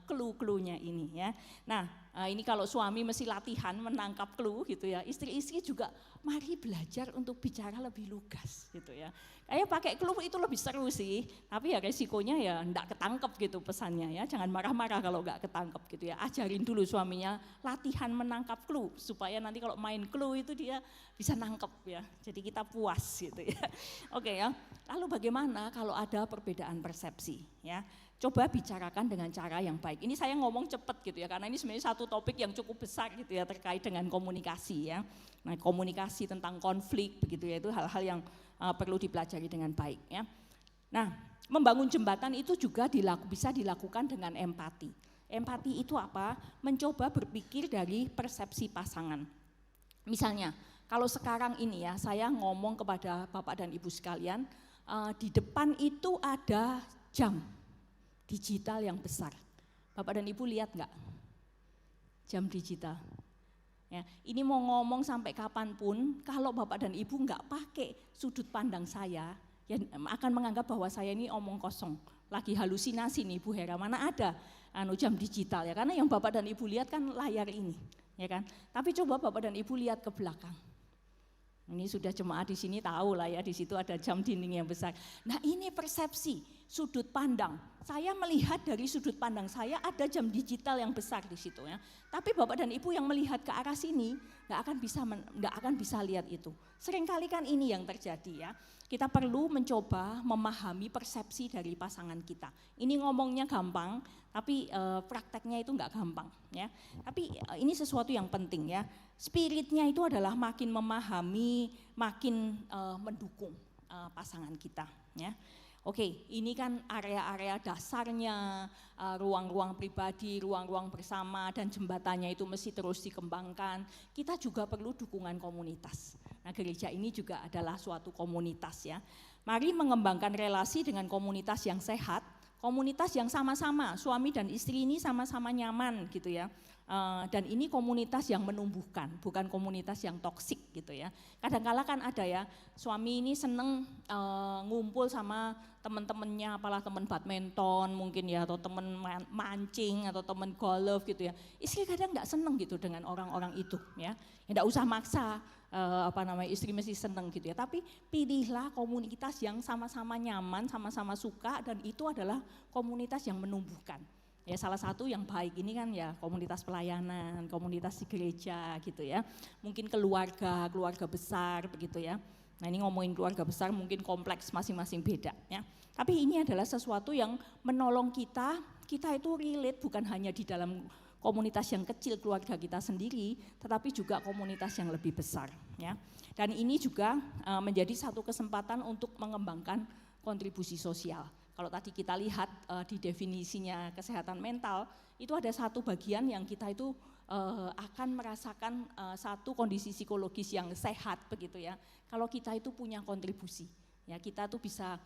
clue-cluenya ini ya. Nah ini kalau suami mesti latihan menangkap clue gitu ya. Istri-istri juga mari belajar untuk bicara lebih lugas gitu ya. Kayak pakai clue itu lebih seru sih, tapi ya resikonya ya enggak ketangkep gitu pesannya ya. Jangan marah-marah kalau enggak ketangkep gitu ya. Ajarin dulu suaminya latihan menangkap clue supaya nanti kalau main clue itu dia bisa nangkep ya. Jadi kita puas gitu ya. Oke ya. Lalu bagaimana kalau ada perbedaan persepsi ya? Coba bicarakan dengan cara yang baik. Ini saya ngomong cepat gitu ya, karena ini sebenarnya satu topik yang cukup besar gitu ya terkait dengan komunikasi ya. Nah komunikasi tentang konflik begitu ya, itu hal-hal yang perlu dipelajari dengan baik ya. Nah membangun jembatan itu juga bisa dilakukan dengan empati. Empati itu apa? Mencoba berpikir dari persepsi pasangan. Misalnya kalau sekarang ini ya saya ngomong kepada Bapak dan Ibu sekalian, di depan itu ada jam digital yang besar. Bapak dan Ibu lihat enggak? Jam digital. Ya, ini mau ngomong sampai kapanpun, kalau Bapak dan Ibu enggak pakai sudut pandang saya, ya akan menganggap bahwa saya ini omong kosong. Lagi halusinasi nih Bu Hera, mana ada jam digital ya, karena yang Bapak dan Ibu lihat kan layar ini, ya kan. Tapi coba Bapak dan Ibu lihat ke belakang. Ini sudah jemaat di sini tahu lah ya, di situ ada jam dinding yang besar. Nah ini persepsi, sudut pandang. Saya melihat dari sudut pandang saya ada jam digital yang besar di situ ya. Tapi Bapak dan Ibu yang melihat ke arah sini nggak akan bisa lihat itu. Seringkali kan ini yang terjadi ya. Kita perlu mencoba memahami persepsi dari pasangan kita. Ini ngomongnya gampang, tapi prakteknya itu nggak gampang ya. Tapi ini sesuatu yang penting ya. Spiritnya itu adalah makin memahami, makin mendukung pasangan kita ya. Oke, ini kan area-area dasarnya, ruang-ruang pribadi, ruang-ruang bersama, dan jembatannya itu mesti terus dikembangkan. Kita juga perlu dukungan komunitas. Nah, gereja ini juga adalah suatu komunitas ya. Mari mengembangkan relasi dengan komunitas yang sehat, komunitas yang sama-sama, suami dan istri ini sama-sama nyaman gitu ya. Dan ini komunitas yang menumbuhkan, bukan komunitas yang toksik gitu ya. Kadang-kala kan ada ya, suami ini seneng ngumpul sama teman-temannya, apalah teman badminton mungkin ya, atau teman mancing, atau teman golf gitu ya. Istri kadang nggak seneng gitu dengan orang-orang itu ya. Nggak usah maksa, istri mesti seneng gitu ya. Tapi pilihlah komunitas yang sama-sama nyaman, sama-sama suka, dan itu adalah komunitas yang menumbuhkan. Ya, salah satu yang baik ini kan ya komunitas pelayanan, komunitas di gereja gitu ya. Mungkin keluarga besar begitu ya. Nah, ini ngomongin keluarga besar mungkin kompleks masing-masing beda ya. Tapi ini adalah sesuatu yang menolong kita itu relate bukan hanya di dalam komunitas yang kecil keluarga kita sendiri, tetapi juga komunitas yang lebih besar ya. Dan ini juga menjadi satu kesempatan untuk mengembangkan kontribusi sosial. Kalau tadi kita lihat di definisinya kesehatan mental, itu ada satu bagian yang kita itu akan merasakan satu kondisi psikologis yang sehat begitu ya. Kalau kita itu punya kontribusi, ya kita tuh bisa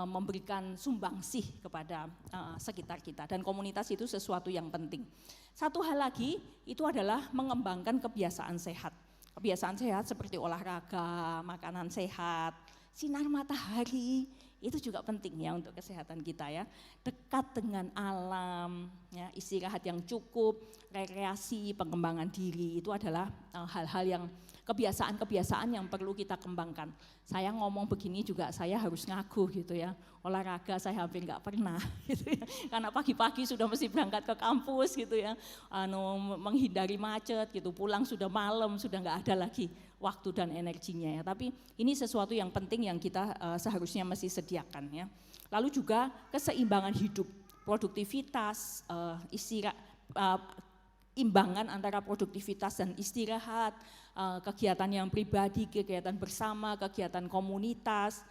memberikan sumbangsih kepada sekitar kita, dan komunitas itu sesuatu yang penting. Satu hal lagi itu adalah mengembangkan kebiasaan sehat. Kebiasaan sehat seperti olahraga, makanan sehat, sinar matahari, itu juga penting ya untuk kesehatan kita ya. Dekat dengan alam, ya, istirahat yang cukup, rekreasi, pengembangan diri, itu adalah hal-hal yang kebiasaan-kebiasaan yang perlu kita kembangkan. Saya ngomong begini juga saya harus ngaku gitu ya. Olahraga saya hampir nggak pernah gitu ya. Karena pagi-pagi sudah mesti berangkat ke kampus gitu ya. Menghindari macet gitu, pulang sudah malam, sudah nggak ada lagi waktu dan energinya ya. Tapi ini sesuatu yang penting yang kita seharusnya mesti sediakan ya. Lalu juga keseimbangan hidup, produktivitas, imbangan antara produktivitas dan istirahat, kegiatan yang pribadi, kegiatan bersama, kegiatan komunitas,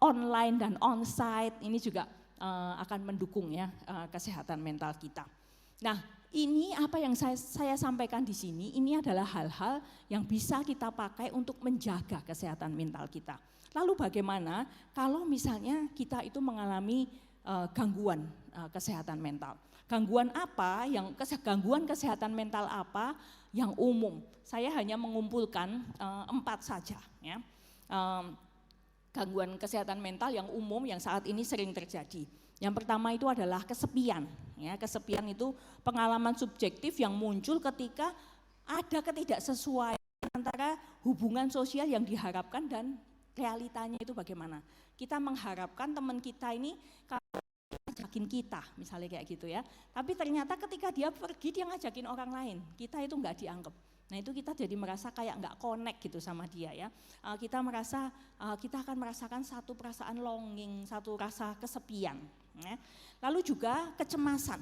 online dan onsite, ini juga akan mendukung ya kesehatan mental kita. Nah, ini apa yang saya sampaikan di sini, ini adalah hal-hal yang bisa kita pakai untuk menjaga kesehatan mental kita. Lalu bagaimana kalau misalnya kita itu mengalami gangguan kesehatan mental? Gangguan apa, gangguan kesehatan mental apa yang umum? Saya hanya mengumpulkan 4 saja ya. Gangguan kesehatan mental yang umum yang saat ini sering terjadi. Yang pertama itu adalah kesepian. Ya, kesepian itu pengalaman subjektif yang muncul ketika ada ketidaksesuaian antara hubungan sosial yang diharapkan dan realitanya itu bagaimana. Kita mengharapkan teman kita ini ngajakin kita, misalnya kayak gitu ya. Tapi ternyata ketika dia pergi dia ngajakin orang lain, kita itu enggak dianggap. Nah itu kita jadi merasa kayak enggak connect gitu sama dia ya. Kita akan merasakan satu perasaan longing, satu rasa kesepian. Ya. Lalu juga kecemasan.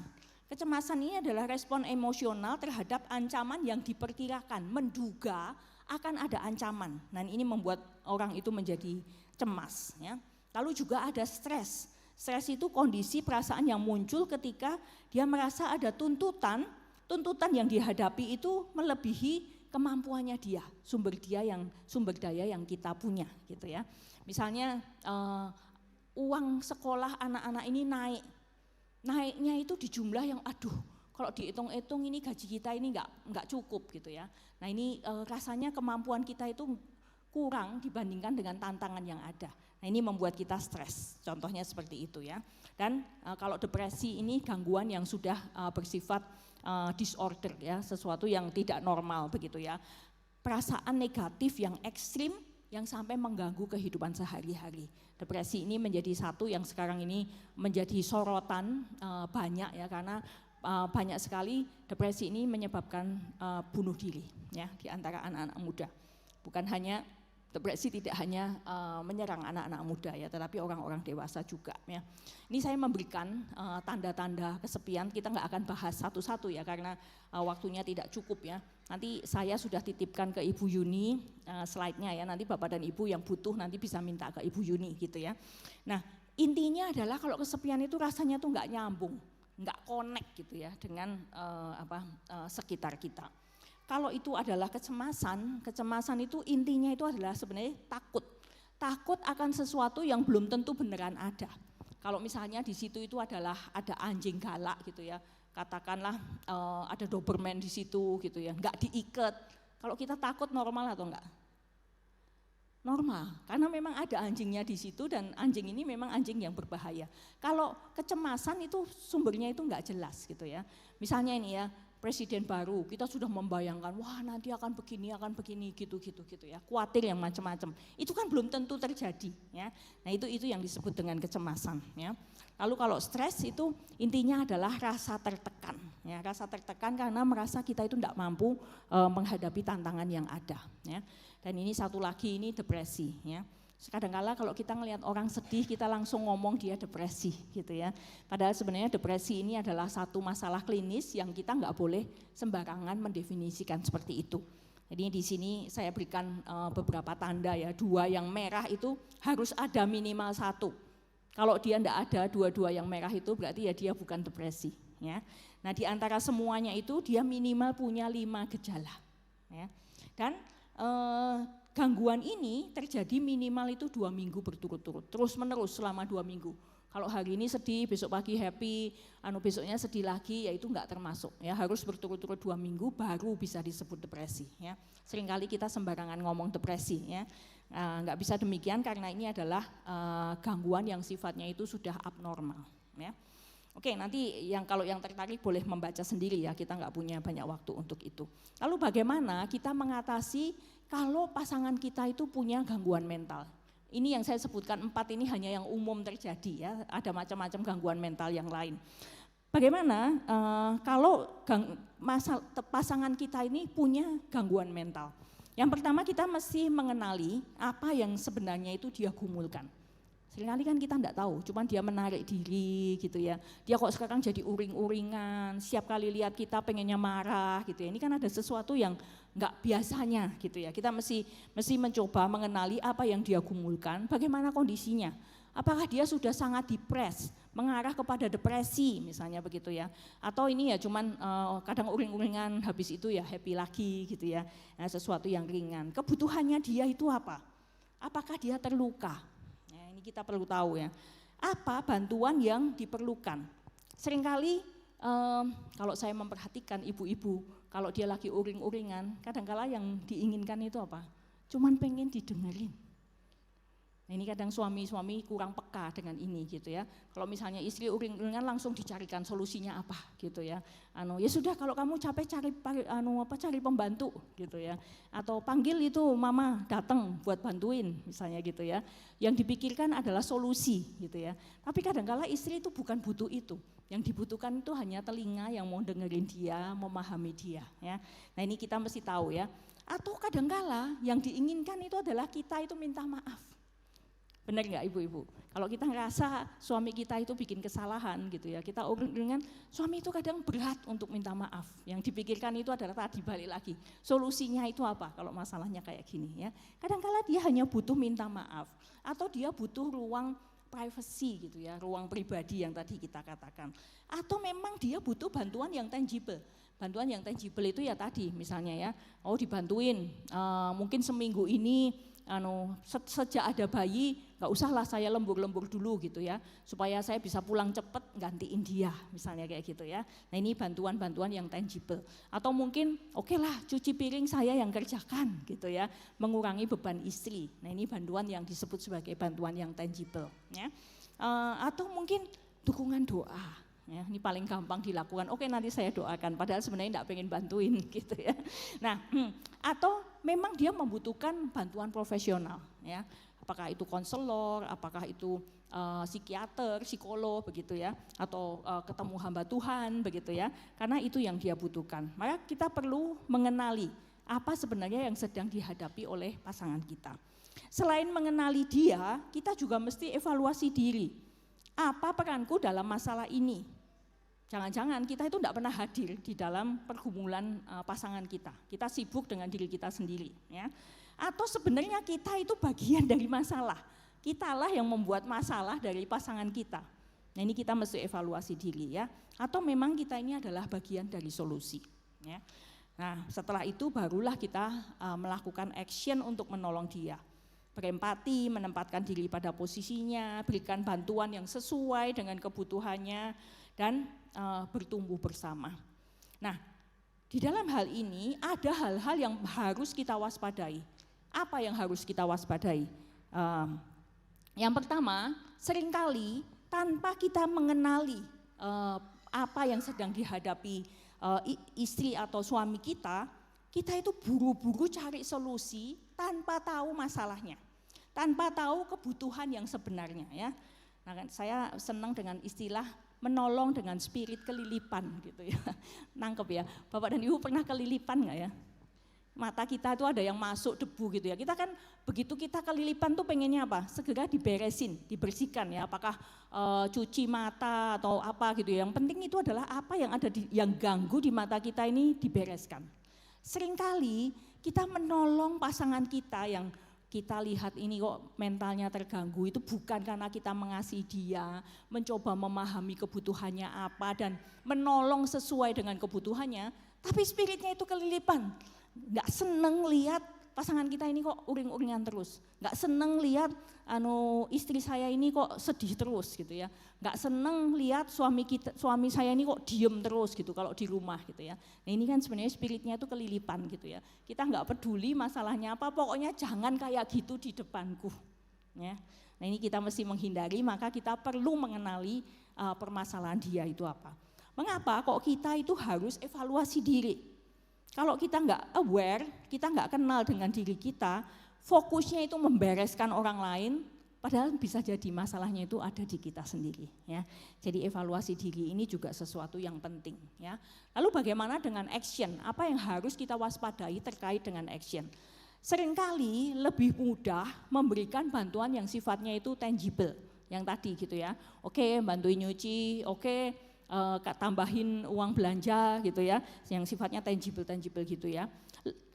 Kecemasan ini adalah respon emosional terhadap ancaman yang diperkirakan, menduga akan ada ancaman. Nah ini membuat orang itu menjadi cemas. Ya. Lalu juga ada stres. Stres itu kondisi perasaan yang muncul ketika dia merasa ada tuntutan yang dihadapi itu melebihi kemampuannya dia, sumber daya yang kita punya gitu ya. Misalnya uang sekolah anak-anak ini naiknya itu di jumlah yang kalau dihitung-hitung ini gaji kita ini enggak cukup gitu ya. Nah ini rasanya kemampuan kita itu kurang dibandingkan dengan tantangan yang ada. Nah ini membuat kita stres, contohnya seperti itu ya. Dan kalau depresi ini gangguan yang sudah bersifat disorder ya, sesuatu yang tidak normal begitu ya. Perasaan negatif yang ekstrim yang sampai mengganggu kehidupan sehari-hari. Depresi ini menjadi satu yang sekarang ini menjadi sorotan banyak ya, karena banyak sekali depresi ini menyebabkan bunuh diri ya di antara anak-anak muda. Bukan hanya depresi tidak hanya menyerang anak-anak muda ya, tetapi orang-orang dewasa juga ya. Ini saya memberikan tanda-tanda kesepian, kita nggak akan bahas satu-satu ya karena waktunya tidak cukup ya. Nanti saya sudah titipkan ke Ibu Yuni slide-nya ya, nanti Bapak dan Ibu yang butuh nanti bisa minta ke Ibu Yuni gitu ya. Nah intinya adalah kalau kesepian itu rasanya tuh nggak nyambung, nggak connect gitu ya dengan sekitar kita. Kalau itu adalah kecemasan itu intinya itu adalah sebenarnya takut akan sesuatu yang belum tentu beneran ada. Kalau misalnya di situ itu adalah ada anjing galak gitu ya, katakanlah ada Doberman di situ gitu ya, nggak diikat. Kalau kita takut normal atau enggak? Normal, karena memang ada anjingnya di situ dan anjing ini memang anjing yang berbahaya. Kalau kecemasan itu sumbernya itu enggak jelas gitu ya. Misalnya ini ya, presiden baru, kita sudah membayangkan, wah nanti akan begini gitu ya. Khawatir yang macam-macam. Itu kan belum tentu terjadi ya. Nah, itu yang disebut dengan kecemasan ya. Lalu kalau stres itu intinya adalah rasa tertekan ya, rasa tertekan karena merasa kita itu enggak mampu menghadapi tantangan yang ada ya. Dan ini satu lagi ini depresi ya. Kadang-kala kalau kita ngelihat orang sedih kita langsung ngomong dia depresi gitu ya. Padahal sebenarnya depresi ini adalah satu masalah klinis yang kita nggak boleh sembarangan mendefinisikan seperti itu. Jadi di sini saya berikan beberapa tanda ya, 2 yang merah itu harus ada minimal 1. Kalau dia enggak ada dua-dua yang merah itu berarti ya dia bukan depresi ya. Nah, di antara semuanya itu dia minimal punya 5 gejala ya. Dan gangguan ini terjadi minimal itu 2 minggu berturut-turut, terus menerus selama 2 minggu. Kalau hari ini sedih, besok pagi happy, besoknya sedih lagi, ya itu enggak termasuk ya, harus berturut-turut 2 minggu baru bisa disebut depresi ya. Seringkali kita sembarangan ngomong depresi ya, enggak bisa demikian karena ini adalah gangguan yang sifatnya itu sudah abnormal ya. Oke, nanti kalau yang tertarik boleh membaca sendiri ya, kita nggak punya banyak waktu untuk itu. Lalu bagaimana kita mengatasi kalau pasangan kita itu punya gangguan mental? Ini yang saya sebutkan 4 ini hanya yang umum terjadi ya, ada macam-macam gangguan mental yang lain. Bagaimana kalau pasangan kita ini punya gangguan mental? Yang pertama kita mesti mengenali apa yang sebenarnya itu dia gumulkan. Seringkali kan kita enggak tahu, cuman dia menarik diri gitu ya. Dia kok sekarang jadi uring-uringan, setiap kali lihat kita pengennya marah gitu ya. Ini kan ada sesuatu yang enggak biasanya gitu ya. Kita mesti mencoba mengenali apa yang dia gumulkan, bagaimana kondisinya. Apakah dia sudah sangat depres, mengarah kepada depresi misalnya begitu ya. Atau ini ya cuman kadang uring-uringan habis itu ya happy lagi gitu ya. Nah, sesuatu yang ringan. Kebutuhannya dia itu apa? Apakah dia terluka? Kita perlu tahu ya, apa bantuan yang diperlukan. Seringkali kalau saya memperhatikan ibu-ibu, kalau dia lagi uring-uringan, kadang-kala yang diinginkan itu apa? Cuman pengen didengerin. Nah, ini kadang suami-suami kurang peka dengan ini gitu ya. Kalau misalnya istri uring-uringan langsung dicarikan solusinya apa gitu ya. Ya sudah kalau kamu capek cari pembantu gitu ya. Atau panggil itu mama datang buat bantuin misalnya gitu ya. Yang dipikirkan adalah solusi gitu ya. Tapi kadang-kala istri itu bukan butuh itu. Yang dibutuhkan itu hanya telinga yang mau dengerin dia, memahami dia ya. Nah, ini kita mesti tahu ya. Atau kadang-kala yang diinginkan itu adalah kita itu minta maaf. Benar nggak ibu-ibu? Kalau kita ngerasa suami kita itu bikin kesalahan gitu ya, kita dengan suami itu kadang berat untuk minta maaf. Yang dipikirkan itu adalah tadi balik lagi, solusinya itu apa kalau masalahnya kayak gini ya. Kadang-kala dia hanya butuh minta maaf atau dia butuh ruang privacy gitu ya, ruang pribadi yang tadi kita katakan. Atau memang dia butuh bantuan yang tangible. Bantuan yang tangible itu ya tadi misalnya ya, dibantuin mungkin seminggu ini sejak ada bayi nggak usahlah saya lembur-lembur dulu gitu ya, supaya saya bisa pulang cepat gantiin dia misalnya kayak gitu ya. Nah, ini bantuan-bantuan yang tangible. Atau mungkin oke lah cuci piring saya yang kerjakan gitu ya, mengurangi beban istri. Nah, ini bantuan yang disebut sebagai bantuan yang tangible ya. Atau mungkin dukungan doa. Ya, ini paling gampang dilakukan. Oke, nanti saya doakan. Padahal sebenarnya enggak pengen bantuin gitu ya. Nah, atau memang dia membutuhkan bantuan profesional. Ya, apakah itu konselor, apakah itu psikiater, psikolog begitu ya, atau ketemu hamba Tuhan begitu ya. Karena itu yang dia butuhkan. Maka kita perlu mengenali apa sebenarnya yang sedang dihadapi oleh pasangan kita. Selain mengenali dia, kita juga mesti evaluasi diri. Apa peranku dalam masalah ini? Jangan-jangan kita itu tidak pernah hadir di dalam pergumulan pasangan kita. Kita sibuk dengan diri kita sendiri. Ya. Atau sebenarnya kita itu bagian dari masalah. Kitalah yang membuat masalah dari pasangan kita. Nah ini kita mesti evaluasi diri ya. Atau memang kita ini adalah bagian dari solusi. Ya. Nah setelah itu barulah kita melakukan action untuk menolong dia. Berempati, menempatkan diri pada posisinya, berikan bantuan yang sesuai dengan kebutuhannya, dan bertumbuh bersama. Nah di dalam hal ini ada hal-hal yang harus kita waspadai. Apa yang harus kita waspadai? Yang pertama, seringkali tanpa kita mengenali apa yang sedang dihadapi istri atau suami kita itu buru-buru cari solusi tanpa tahu masalahnya, tanpa tahu kebutuhan yang sebenarnya ya. Nah, saya senang dengan istilah menolong dengan spirit kelilipan gitu ya. Nangkep ya, Bapak dan Ibu pernah kelilipan nggak ya? Mata kita itu ada yang masuk debu gitu ya. Kita kan begitu kita kelilipan tuh pengennya apa? Segera diberesin, dibersihkan ya. Apakah cuci mata atau apa gitu ya. Yang penting itu adalah apa yang ada yang ganggu di mata kita ini dibereskan. Seringkali kita menolong pasangan kita yang kita lihat ini kok mentalnya terganggu itu bukan karena kita mengasihi dia, mencoba memahami kebutuhannya apa dan menolong sesuai dengan kebutuhannya, tapi spiritnya itu kelilipan. Nggak seneng lihat pasangan kita ini kok uring-uringan terus, nggak seneng lihat istri saya ini kok sedih terus gitu ya, nggak seneng lihat suami saya ini kok diem terus gitu kalau di rumah gitu ya. Nah ini kan sebenarnya spiritnya itu kelilipan gitu ya. Kita nggak peduli masalahnya apa, pokoknya jangan kayak gitu di depanku. Ya. Nah ini kita mesti menghindari, maka kita perlu mengenali permasalahan dia itu apa. Mengapa kok kita itu harus evaluasi diri? Kalau kita nggak aware, kita nggak kenal dengan diri kita, fokusnya itu membereskan orang lain, padahal bisa jadi masalahnya itu ada di kita sendiri. Ya. Jadi evaluasi diri ini juga sesuatu yang penting. Ya. Lalu bagaimana dengan action? Apa yang harus kita waspadai terkait dengan action? Seringkali lebih mudah memberikan bantuan yang sifatnya itu tangible, yang tadi gitu ya. Oke, bantuin nyuci, oke. Tambahin uang belanja gitu ya, yang sifatnya tangible gitu ya,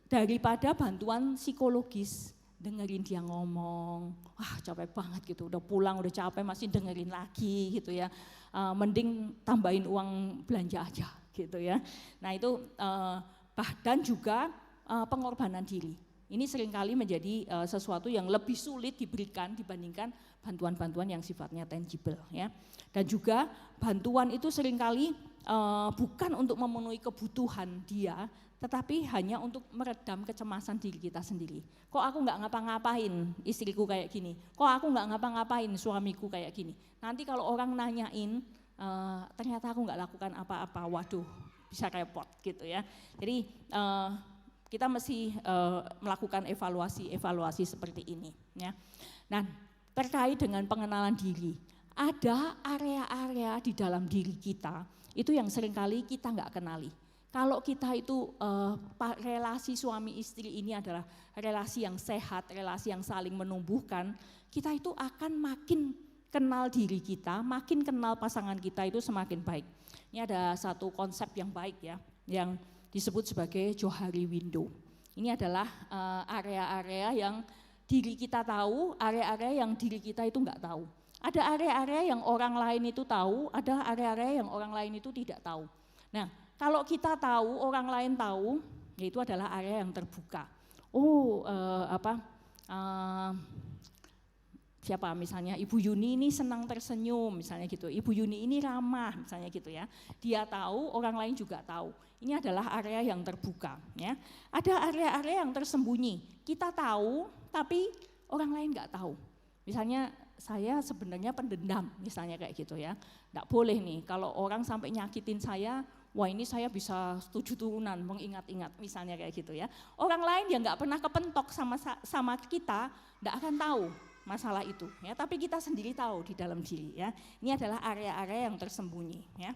daripada bantuan psikologis, dengerin dia ngomong, wah capek banget gitu, udah pulang udah capek masih dengerin lagi gitu ya, mending tambahin uang belanja aja gitu ya. Nah itu bahkan juga pengorbanan diri. Ini seringkali menjadi sesuatu yang lebih sulit diberikan dibandingkan bantuan-bantuan yang sifatnya tangible ya. Dan juga bantuan itu seringkali bukan untuk memenuhi kebutuhan dia, tetapi hanya untuk meredam kecemasan diri kita sendiri. Kok aku nggak ngapa-ngapain istriku kayak gini, kok aku nggak ngapa-ngapain suamiku kayak gini. Nanti kalau orang nanyain ternyata aku nggak lakukan apa-apa, waduh bisa repot gitu ya. Jadi kita mesti melakukan evaluasi seperti ini. Ya. Nah, terkait dengan pengenalan diri, ada area-area di dalam diri kita itu yang seringkali kita nggak kenali. Kalau kita itu relasi suami istri ini adalah relasi yang sehat, relasi yang saling menumbuhkan, kita itu akan makin kenal diri kita, makin kenal pasangan kita itu semakin baik. Ini ada satu konsep yang baik ya, yang disebut sebagai Johari Window. Ini adalah area-area yang diri kita tahu, area-area yang diri kita itu enggak tahu. Ada area-area yang orang lain itu tahu, ada area-area yang orang lain itu tidak tahu. Nah, kalau kita tahu, orang lain tahu, yaitu adalah area yang terbuka. Siapa misalnya Ibu Yuni ini senang tersenyum misalnya gitu, Ibu Yuni ini ramah misalnya gitu ya. Dia tahu, orang lain juga tahu. Ini adalah area yang terbuka ya. Ada area-area yang tersembunyi. Kita tahu tapi orang lain nggak tahu. Misalnya saya sebenarnya pendendam misalnya kayak gitu ya. Nggak boleh nih kalau orang sampai nyakitin saya, wah ini saya bisa 7 turunan mengingat-ingat misalnya kayak gitu ya. Orang lain yang nggak pernah kepentok sama kita nggak akan tahu masalah itu ya, tapi kita sendiri tahu di dalam diri ya. Ini adalah area-area yang tersembunyi ya.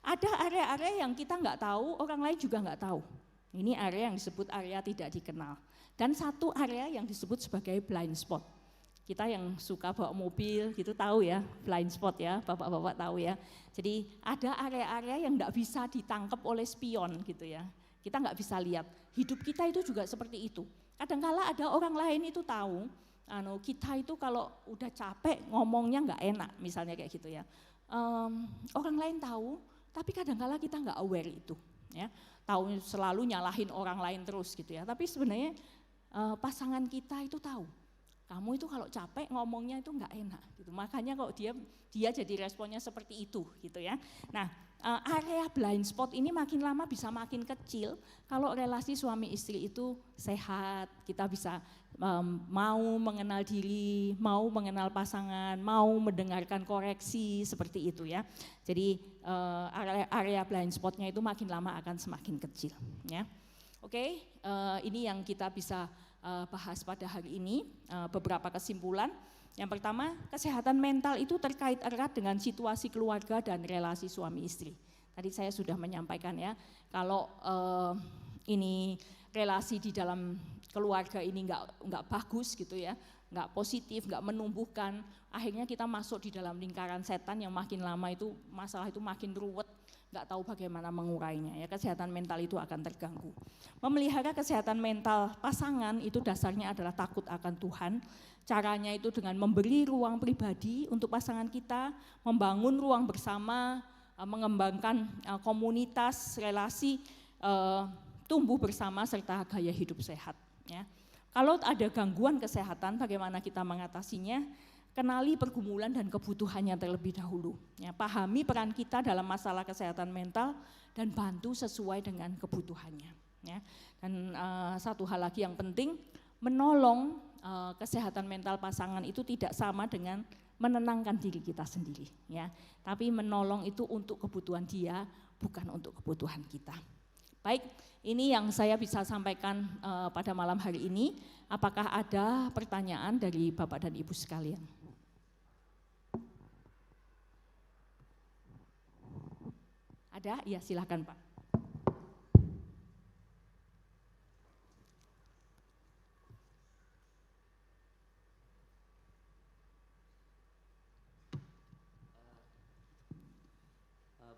Ada area-area yang kita nggak tahu, orang lain juga nggak tahu. Ini area yang disebut area tidak dikenal. Dan satu area yang disebut sebagai blind spot. Kita yang suka bawa mobil gitu tahu ya, blind spot ya, bapak-bapak tahu ya. Jadi ada area-area yang nggak bisa ditangkap oleh spion gitu ya. Kita nggak bisa lihat. Hidup kita itu juga seperti itu. Kadangkala ada orang lain itu tahu, kita itu kalau udah capek ngomongnya nggak enak, misalnya kayak gitu ya. Orang lain tahu, tapi kadang-kala kita nggak aware itu, ya. Tahu selalu nyalahin orang lain terus gitu ya. Tapi sebenarnya pasangan kita itu tahu. Kamu itu kalau capek ngomongnya itu nggak enak gitu. Makanya kok dia jadi responnya seperti itu gitu ya. Nah, area blind spot ini makin lama bisa makin kecil kalau relasi suami istri itu sehat. Kita bisa mau mengenal diri, mau mengenal pasangan, mau mendengarkan koreksi seperti itu ya. Jadi area blind spotnya itu makin lama akan semakin kecil ya. Oke, ini yang kita bisa bahas pada hari ini, beberapa kesimpulan. Yang pertama, kesehatan mental itu terkait erat dengan situasi keluarga dan relasi suami istri. Tadi saya sudah menyampaikan ya, kalau ini relasi di dalam keluarga ini nggak bagus gitu ya, nggak positif, nggak menumbuhkan, akhirnya kita masuk di dalam lingkaran setan yang makin lama itu masalah itu makin ruwet, nggak tahu bagaimana mengurainya ya, kesehatan mental itu akan terganggu. Memelihara kesehatan mental pasangan itu dasarnya adalah takut akan Tuhan. Caranya itu dengan memberi ruang pribadi untuk pasangan kita, membangun ruang bersama, mengembangkan komunitas, relasi, tumbuh bersama serta gaya hidup sehat ya. Kalau ada gangguan kesehatan, bagaimana kita mengatasinya? Kenali pergumulan dan kebutuhannya terlebih dahulu. Ya, pahami peran kita dalam masalah kesehatan mental dan bantu sesuai dengan kebutuhannya. Ya. Dan satu hal lagi yang penting, menolong kesehatan mental pasangan itu tidak sama dengan menenangkan diri kita sendiri. Ya. Tapi menolong itu untuk kebutuhan dia, bukan untuk kebutuhan kita. Baik, ini yang saya bisa sampaikan pada malam hari ini. Apakah ada pertanyaan dari Bapak dan Ibu sekalian? Ada? Ya, silakan Pak.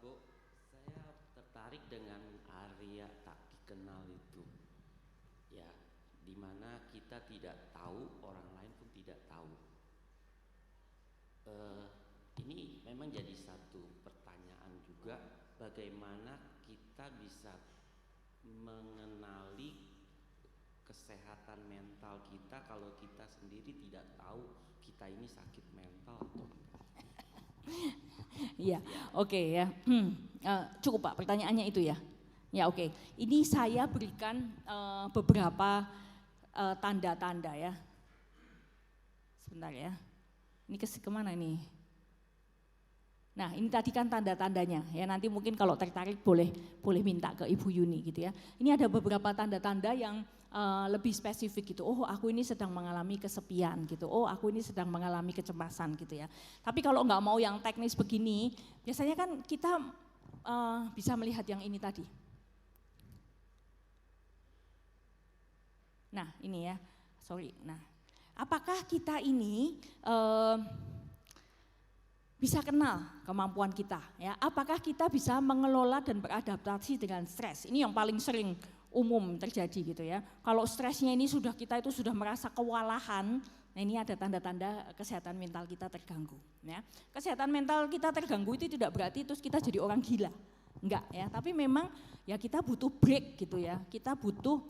Bu, saya tertarik dengan area tak dikenal itu. Ya, di mana kita tidak tahu, orang lain pun tidak tahu. Ini memang jadi satu pertanyaan juga, bagaimana kita bisa mengenali kesehatan mental kita kalau kita sendiri tidak tahu kita ini sakit mental atau enggak. Iya, oke ya. Cukup Pak, pertanyaannya itu ya. Ya oke, ini saya berikan beberapa tanda-tanda ya. Sebentar ya, ini kemana ini? Nah ini tadi kan tanda-tandanya ya, nanti mungkin kalau tertarik boleh minta ke Ibu Yuni gitu ya. Ini ada beberapa tanda-tanda yang lebih spesifik gitu. Oh aku ini sedang mengalami kesepian gitu, oh aku ini sedang mengalami kecemasan gitu ya. Tapi kalau nggak mau yang teknis begini, biasanya kan kita bisa melihat yang ini tadi. Nah ini ya, sorry. Nah apakah kita ini bisa kenal kemampuan kita ya, apakah kita bisa mengelola dan beradaptasi dengan stres? Ini yang paling sering umum terjadi gitu ya. Kalau stresnya ini kita itu sudah merasa kewalahan, nah ini ada tanda-tanda kesehatan mental kita terganggu ya. Kesehatan mental kita terganggu itu tidak berarti terus kita jadi orang gila. Enggak ya, tapi memang ya kita butuh break gitu ya. Kita butuh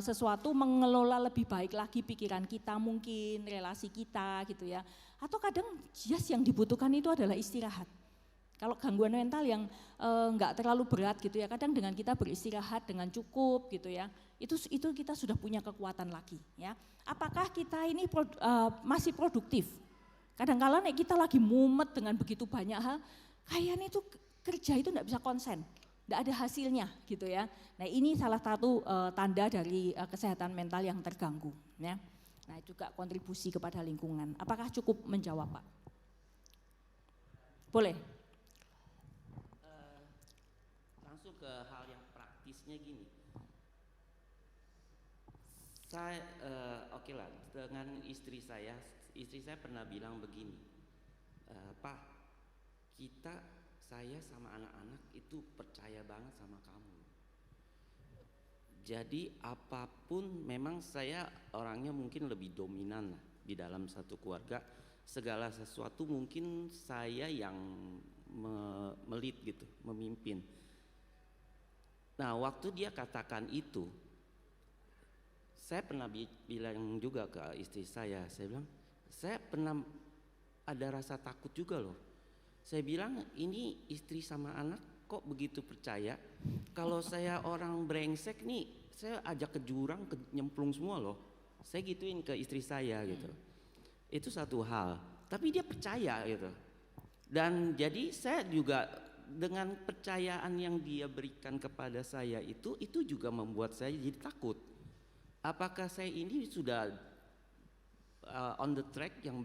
sesuatu mengelola lebih baik lagi pikiran kita, mungkin relasi kita gitu ya. Atau kadang yang dibutuhkan itu adalah istirahat. Kalau gangguan mental yang enggak terlalu berat gitu ya, kadang dengan kita beristirahat dengan cukup gitu ya, itu kita sudah punya kekuatan lagi ya. Apakah kita ini masih produktif? Kadang-kala kita lagi mumet dengan begitu banyak hal, kayaknya itu kerja itu enggak bisa konsen, enggak ada hasilnya gitu ya. Nah ini salah satu tanda dari kesehatan mental yang terganggu ya. Nah juga kontribusi kepada lingkungan. Apakah cukup menjawab Pak? Boleh. Langsung ke hal yang praktisnya gini. Saya oke lah, dengan istri saya pernah bilang begini, Pak, saya sama anak-anak itu percaya banget sama kamu. Jadi apapun, memang saya orangnya mungkin lebih dominan lah. di dalam satu keluarga segala sesuatu mungkin saya yang melit gitu, memimpin. Nah, waktu dia katakan itu, saya pernah bilang juga ke istri saya bilang, saya pernah ada rasa takut juga loh. Saya bilang, ini istri sama anak kok begitu percaya, kalau saya orang brengsek nih, saya ajak ke jurang, nyemplung semua loh. Saya gituin ke istri saya gitu. Itu satu hal, tapi dia percaya gitu. Dan jadi saya juga dengan percayaan yang dia berikan kepada saya itu juga membuat saya jadi takut. Apakah saya ini sudah on the track yang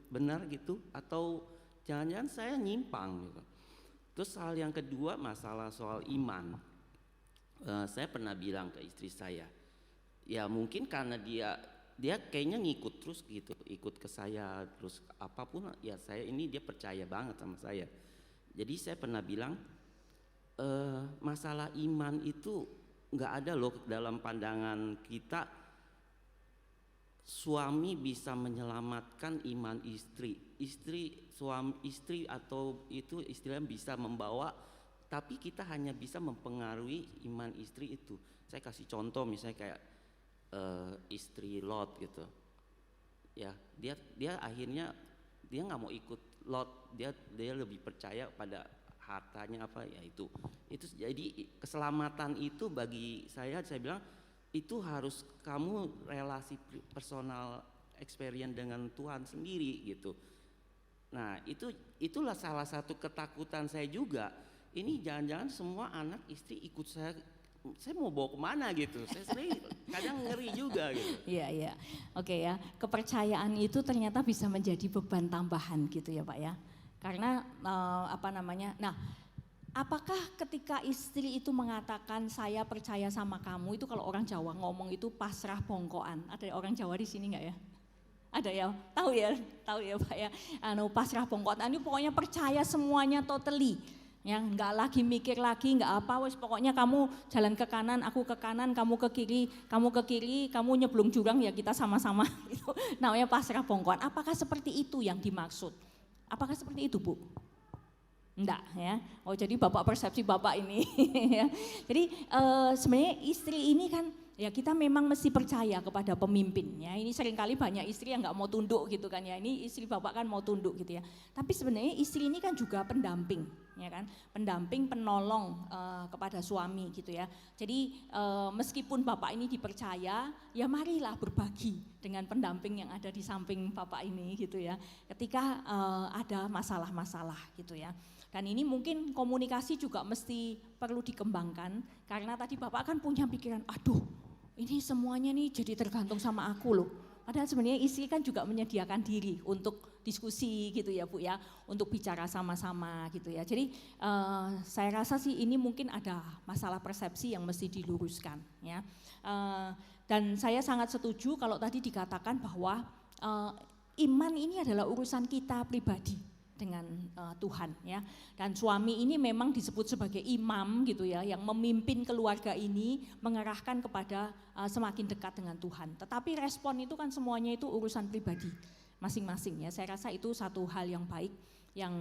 benar gitu, atau jangan-jangan saya nyimpang gitu. Terus hal yang kedua, masalah soal iman. Saya pernah bilang ke istri saya, ya mungkin karena dia kayaknya ngikut terus gitu, ikut ke saya terus apapun ya saya ini dia percaya banget sama saya. Jadi saya pernah bilang masalah iman itu nggak ada loh dalam pandangan kita suami bisa menyelamatkan iman istri atau itu istilahnya bisa membawa, tapi kita hanya bisa mempengaruhi iman istri itu. Saya kasih contoh misalnya kayak istri Lot gitu, ya dia akhirnya dia nggak mau ikut Lot, dia lebih percaya pada hartanya apa ya itu jadi keselamatan itu bagi saya bilang itu harus kamu relasi personal experience dengan Tuhan sendiri gitu. Nah itulah salah satu ketakutan saya juga, ini jangan-jangan semua anak istri ikut saya mau bawa kemana gitu, saya sering kadang ngeri juga gitu. Iya, oke ya, kepercayaan itu ternyata bisa menjadi beban tambahan gitu ya Pak ya, karena nah apakah ketika istri itu mengatakan saya percaya sama kamu, itu kalau orang Jawa ngomong itu pasrah bongkoan, ada orang Jawa di sini nggak ya? Ada ya, tahu ya Pak ya, pasrah bongkoan, ini pokoknya percaya semuanya totally. Ya, nggak lagi mikir lagi, nggak apa, wes pokoknya kamu jalan ke kanan, aku ke kanan, kamu ke kiri, kamu nyeblung jurang ya kita sama-sama. Itu namanya pasrah bongkoan. Apakah seperti itu yang dimaksud? Apakah seperti itu Bu? Enggak ya. Oh jadi bapak persepsi bapak ini. Ya. Jadi sebenarnya istri ini kan ya kita memang mesti percaya kepada pemimpin ya. Ini seringkali banyak istri yang nggak mau tunduk gitu kan ya. Ini istri bapak kan mau tunduk gitu ya. Tapi sebenarnya istri ini kan juga pendamping ya kan. Pendamping, penolong kepada suami gitu ya. Jadi meskipun bapak ini dipercaya, ya marilah berbagi dengan pendamping yang ada di samping bapak ini gitu ya. Ketika ada masalah-masalah gitu ya. Dan ini mungkin komunikasi juga mesti perlu dikembangkan karena tadi bapak kan punya pikiran, aduh ini semuanya nih jadi tergantung sama aku loh. Padahal sebenarnya istri kan juga menyediakan diri untuk diskusi gitu ya Bu ya, untuk bicara sama-sama gitu ya. Jadi saya rasa sih ini mungkin ada masalah persepsi yang mesti diluruskan ya. Dan saya sangat setuju kalau tadi dikatakan bahwa iman ini adalah urusan kita pribadi dengan Tuhan ya. Dan suami ini memang disebut sebagai imam gitu ya, yang memimpin keluarga ini, mengarahkan kepada semakin dekat dengan Tuhan. Tetapi respon itu kan semuanya itu urusan pribadi masing-masing ya. Saya rasa itu satu hal yang baik yang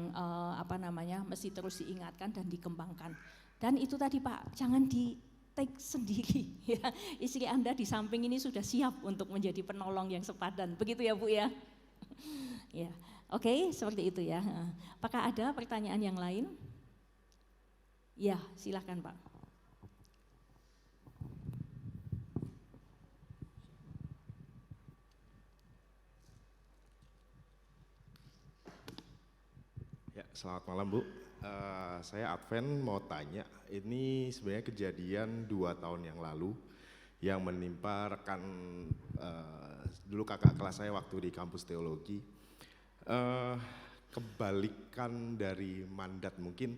mesti terus diingatkan dan dikembangkan. Dan itu tadi Pak, jangan di take sendiri ya. Istri Anda di samping ini sudah siap untuk menjadi penolong yang sepadan. Begitu ya Bu ya. Ya. Oke, seperti itu ya. Apakah ada pertanyaan yang lain? Ya, silakan Pak. Ya, selamat malam Bu. Saya Adven mau tanya, ini sebenarnya kejadian 2 tahun yang lalu yang menimpa rekan dulu kakak kelas saya waktu di kampus teologi. Kebalikan dari mandat mungkin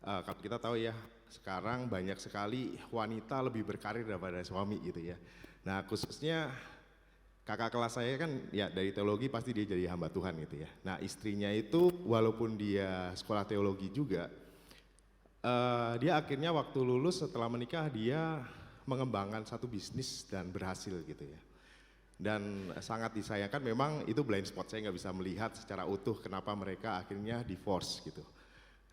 kalau kita tahu ya sekarang banyak sekali wanita lebih berkarir daripada suami gitu ya. Nah khususnya kakak kelas saya kan ya dari teologi pasti dia jadi hamba Tuhan gitu ya. Nah istrinya itu walaupun dia sekolah teologi juga, dia akhirnya waktu lulus setelah menikah dia mengembangkan satu bisnis dan berhasil gitu ya. Dan sangat disayangkan memang itu blind spot, saya nggak bisa melihat secara utuh kenapa mereka akhirnya divorce gitu.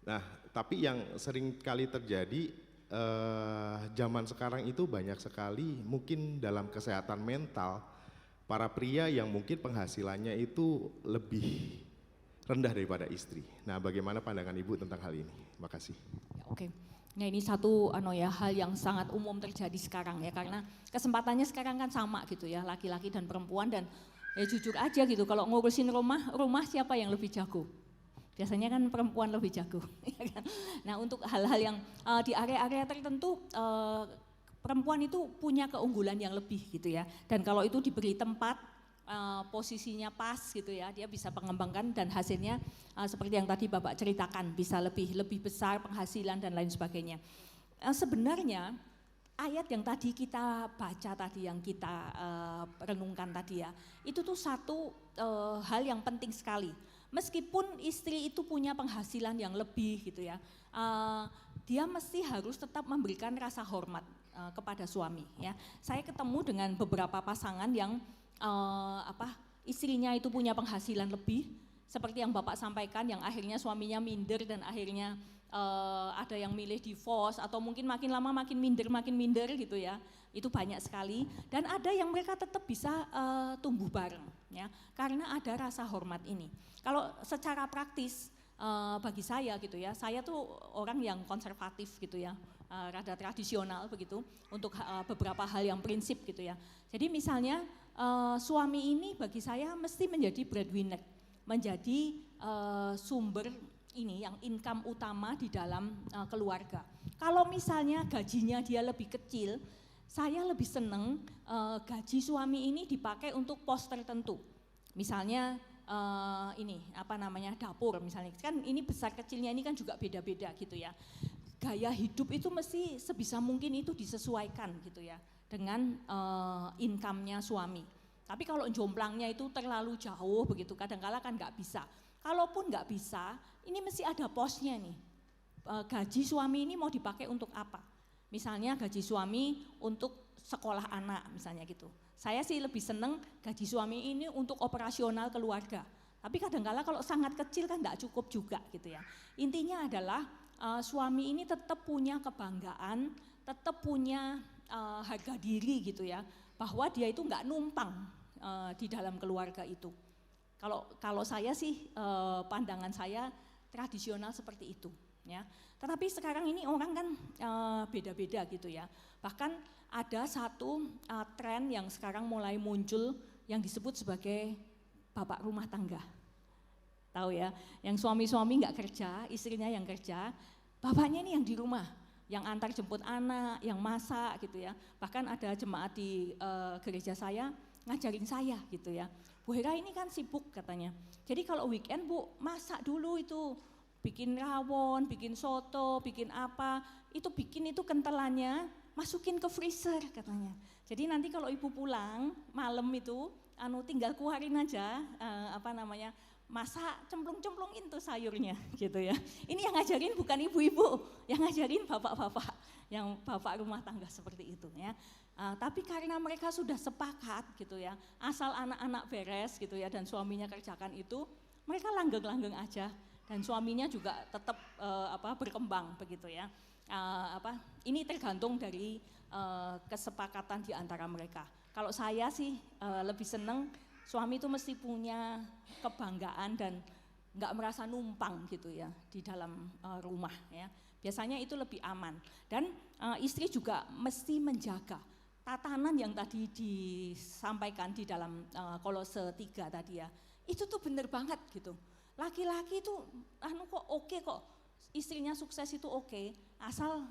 Nah, tapi yang sering kali terjadi zaman sekarang itu banyak sekali mungkin dalam kesehatan mental para pria yang mungkin penghasilannya itu lebih rendah daripada istri. Nah, bagaimana pandangan Ibu tentang hal ini? Makasih. Ya, oke. Nah ini satu hal yang sangat umum terjadi sekarang ya, karena kesempatannya sekarang kan sama gitu ya, laki-laki dan perempuan, dan ya jujur aja gitu, kalau ngurusin rumah siapa yang lebih jago? Biasanya kan perempuan lebih jago. Ya kan? Nah untuk hal-hal yang di area-area tertentu perempuan itu punya keunggulan yang lebih gitu ya, dan kalau itu diberi tempat, posisinya pas gitu ya, dia bisa mengembangkan dan hasilnya seperti yang tadi Bapak ceritakan, bisa lebih besar penghasilan dan lain sebagainya. Sebenarnya ayat yang tadi kita baca tadi, yang kita renungkan tadi ya, itu tuh satu hal yang penting sekali. Meskipun istri itu punya penghasilan yang lebih gitu ya, dia mesti harus tetap memberikan rasa hormat kepada suami ya. Saya ketemu dengan beberapa pasangan yang istrinya itu punya penghasilan lebih, seperti yang Bapak sampaikan, yang akhirnya suaminya minder dan akhirnya ada yang milih divorce atau mungkin makin lama makin minder gitu ya. Itu banyak sekali, dan ada yang mereka tetap bisa tumbuh bareng ya, karena ada rasa hormat ini. Kalau secara praktis bagi saya gitu ya, saya tuh orang yang konservatif gitu ya, rada tradisional begitu untuk beberapa hal yang prinsip gitu ya. Jadi misalnya suami ini bagi saya mesti menjadi breadwinner, menjadi sumber ini yang income utama di dalam keluarga. Kalau misalnya gajinya dia lebih kecil, saya lebih seneng gaji suami ini dipakai untuk pos tertentu. Misalnya dapur misalnya, kan ini besar kecilnya ini kan juga beda-beda gitu ya. Gaya hidup itu mesti sebisa mungkin itu disesuaikan gitu ya dengan income-nya suami. Tapi kalau jomplangnya itu terlalu jauh begitu, kadang-kala kan nggak bisa. Kalaupun nggak bisa, ini mesti ada posnya nih. Gaji suami ini mau dipakai untuk apa? Misalnya gaji suami untuk sekolah anak misalnya gitu. Saya sih lebih seneng gaji suami ini untuk operasional keluarga. Tapi kadang-kala kalau sangat kecil kan nggak cukup juga gitu ya. Intinya adalah suami ini tetap punya kebanggaan, tetap punya harga diri gitu ya, bahwa dia itu nggak numpang di dalam keluarga itu. Kalau saya sih pandangan saya tradisional seperti itu ya. Tetapi sekarang ini orang kan beda-beda gitu ya. Bahkan ada satu tren yang sekarang mulai muncul yang disebut sebagai bapak rumah tangga. Tahu ya, yang suami-suami nggak kerja, istrinya yang kerja, bapaknya ini yang di rumah, yang antar jemput anak, yang masak gitu ya. Bahkan ada jemaat di gereja saya ngajarin saya gitu ya. Bu Hera ini kan sibuk katanya. Jadi kalau weekend Bu masak dulu itu, bikin rawon, bikin soto, bikin apa, bikin itu kentelannya, masukin ke freezer katanya. Jadi nanti kalau Ibu pulang malam itu, tinggal keluarin aja masak, cemplung-cemplungin tuh sayurnya gitu ya. Ini yang ngajarin bukan ibu-ibu, yang ngajarin bapak-bapak, yang bapak rumah tangga seperti itu ya. Tapi karena mereka sudah sepakat gitu ya, asal anak-anak beres gitu ya dan suaminya kerjakan itu, mereka langgeng-langgeng aja dan suaminya juga tetap berkembang begitu ya. Ini tergantung dari kesepakatan di antara mereka. Kalau saya sih lebih seneng suami itu mesti punya kebanggaan dan nggak merasa numpang gitu ya di dalam rumah ya. Biasanya itu lebih aman. Dan istri juga mesti menjaga tatanan yang tadi disampaikan di dalam Kolose 3 tadi ya. Itu tuh bener banget gitu. Laki-laki itu kok oke kok, istrinya sukses itu oke, asal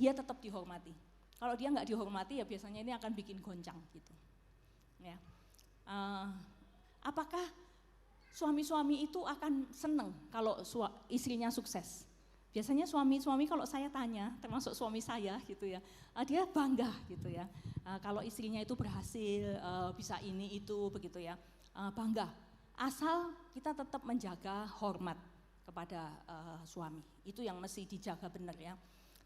dia tetap dihormati. Kalau dia nggak dihormati ya biasanya ini akan bikin goncang gitu. Ya. Apakah suami-suami itu akan seneng kalau istrinya sukses? Biasanya suami-suami kalau saya tanya, termasuk suami saya gitu ya, dia bangga gitu ya. Kalau istrinya itu berhasil, bisa ini itu begitu ya, bangga. Asal kita tetap menjaga hormat kepada suami, itu yang mesti dijaga benar ya.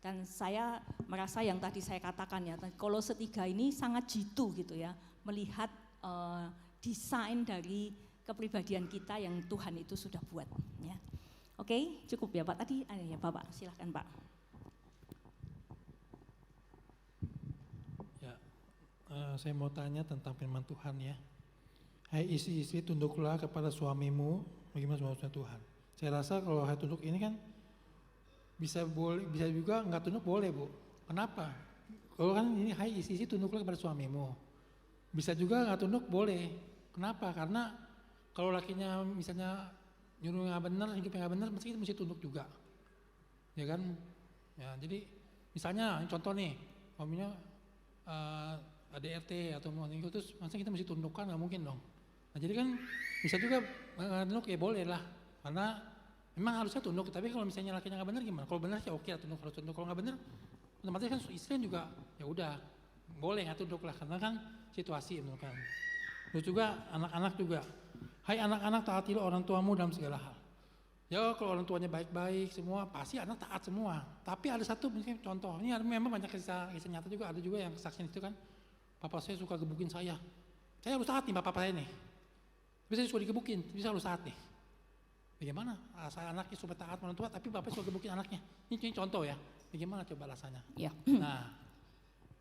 Dan saya merasa yang tadi saya katakan ya, Kolose 3 ini sangat jitu gitu ya, melihat desain dari kepribadian kita yang Tuhan itu sudah buat. Ya. Oke, cukup ya Pak. Tadi ya Bapak, silahkan Pak. Ya, saya mau tanya tentang firman Tuhan ya. Hai istri-istri, tunduklah kepada suamimu, bagaimana suami Tuhan. Saya rasa kalau hai tunduk ini kan bisa juga nggak tunduk boleh Bu. Kenapa? Kalau kan ini hai istri-istri tunduklah kepada suamimu. Bisa juga nggak tunduk boleh. Kenapa? Karena kalau lakinya misalnya nyuruh nggak benar, hidupnya nggak benar, mesti tunduk juga. Ya kan? Ya, jadi misalnya contoh nih, suaminya ADRT atau mau nikah terus masa kita mesti tundukkan, nggak mungkin dong. Nah jadi kan bisa juga tunduk ya boleh lah, karena memang harusnya tunduk. Tapi kalau misalnya lakinya nggak benar gimana? Kalau benar ya oke tunduk, harus tunduk. Kalau nggak benar, otomatis kan istri juga ya udah boleh nggak tunduk lah, karena kan situasi itu kan. Terus juga anak-anak juga, hai anak-anak taatilah orang tuamu dalam segala hal. Ya kalau orang tuanya baik-baik semua, pasti anak taat semua. Tapi ada satu misalnya contoh, ini memang banyak kisah nyata juga, ada juga yang kesaksian itu kan, papa saya suka gebukin saya harus taat nih bapak saya nih. Bisa suka digebukin, bisa harus taat nih. Bagaimana? Saya anaknya supaya taat orang tua, tapi bapak suka gebukin anaknya. Ini contoh ya. Bagaimana coba alasannya? Ya. Nah,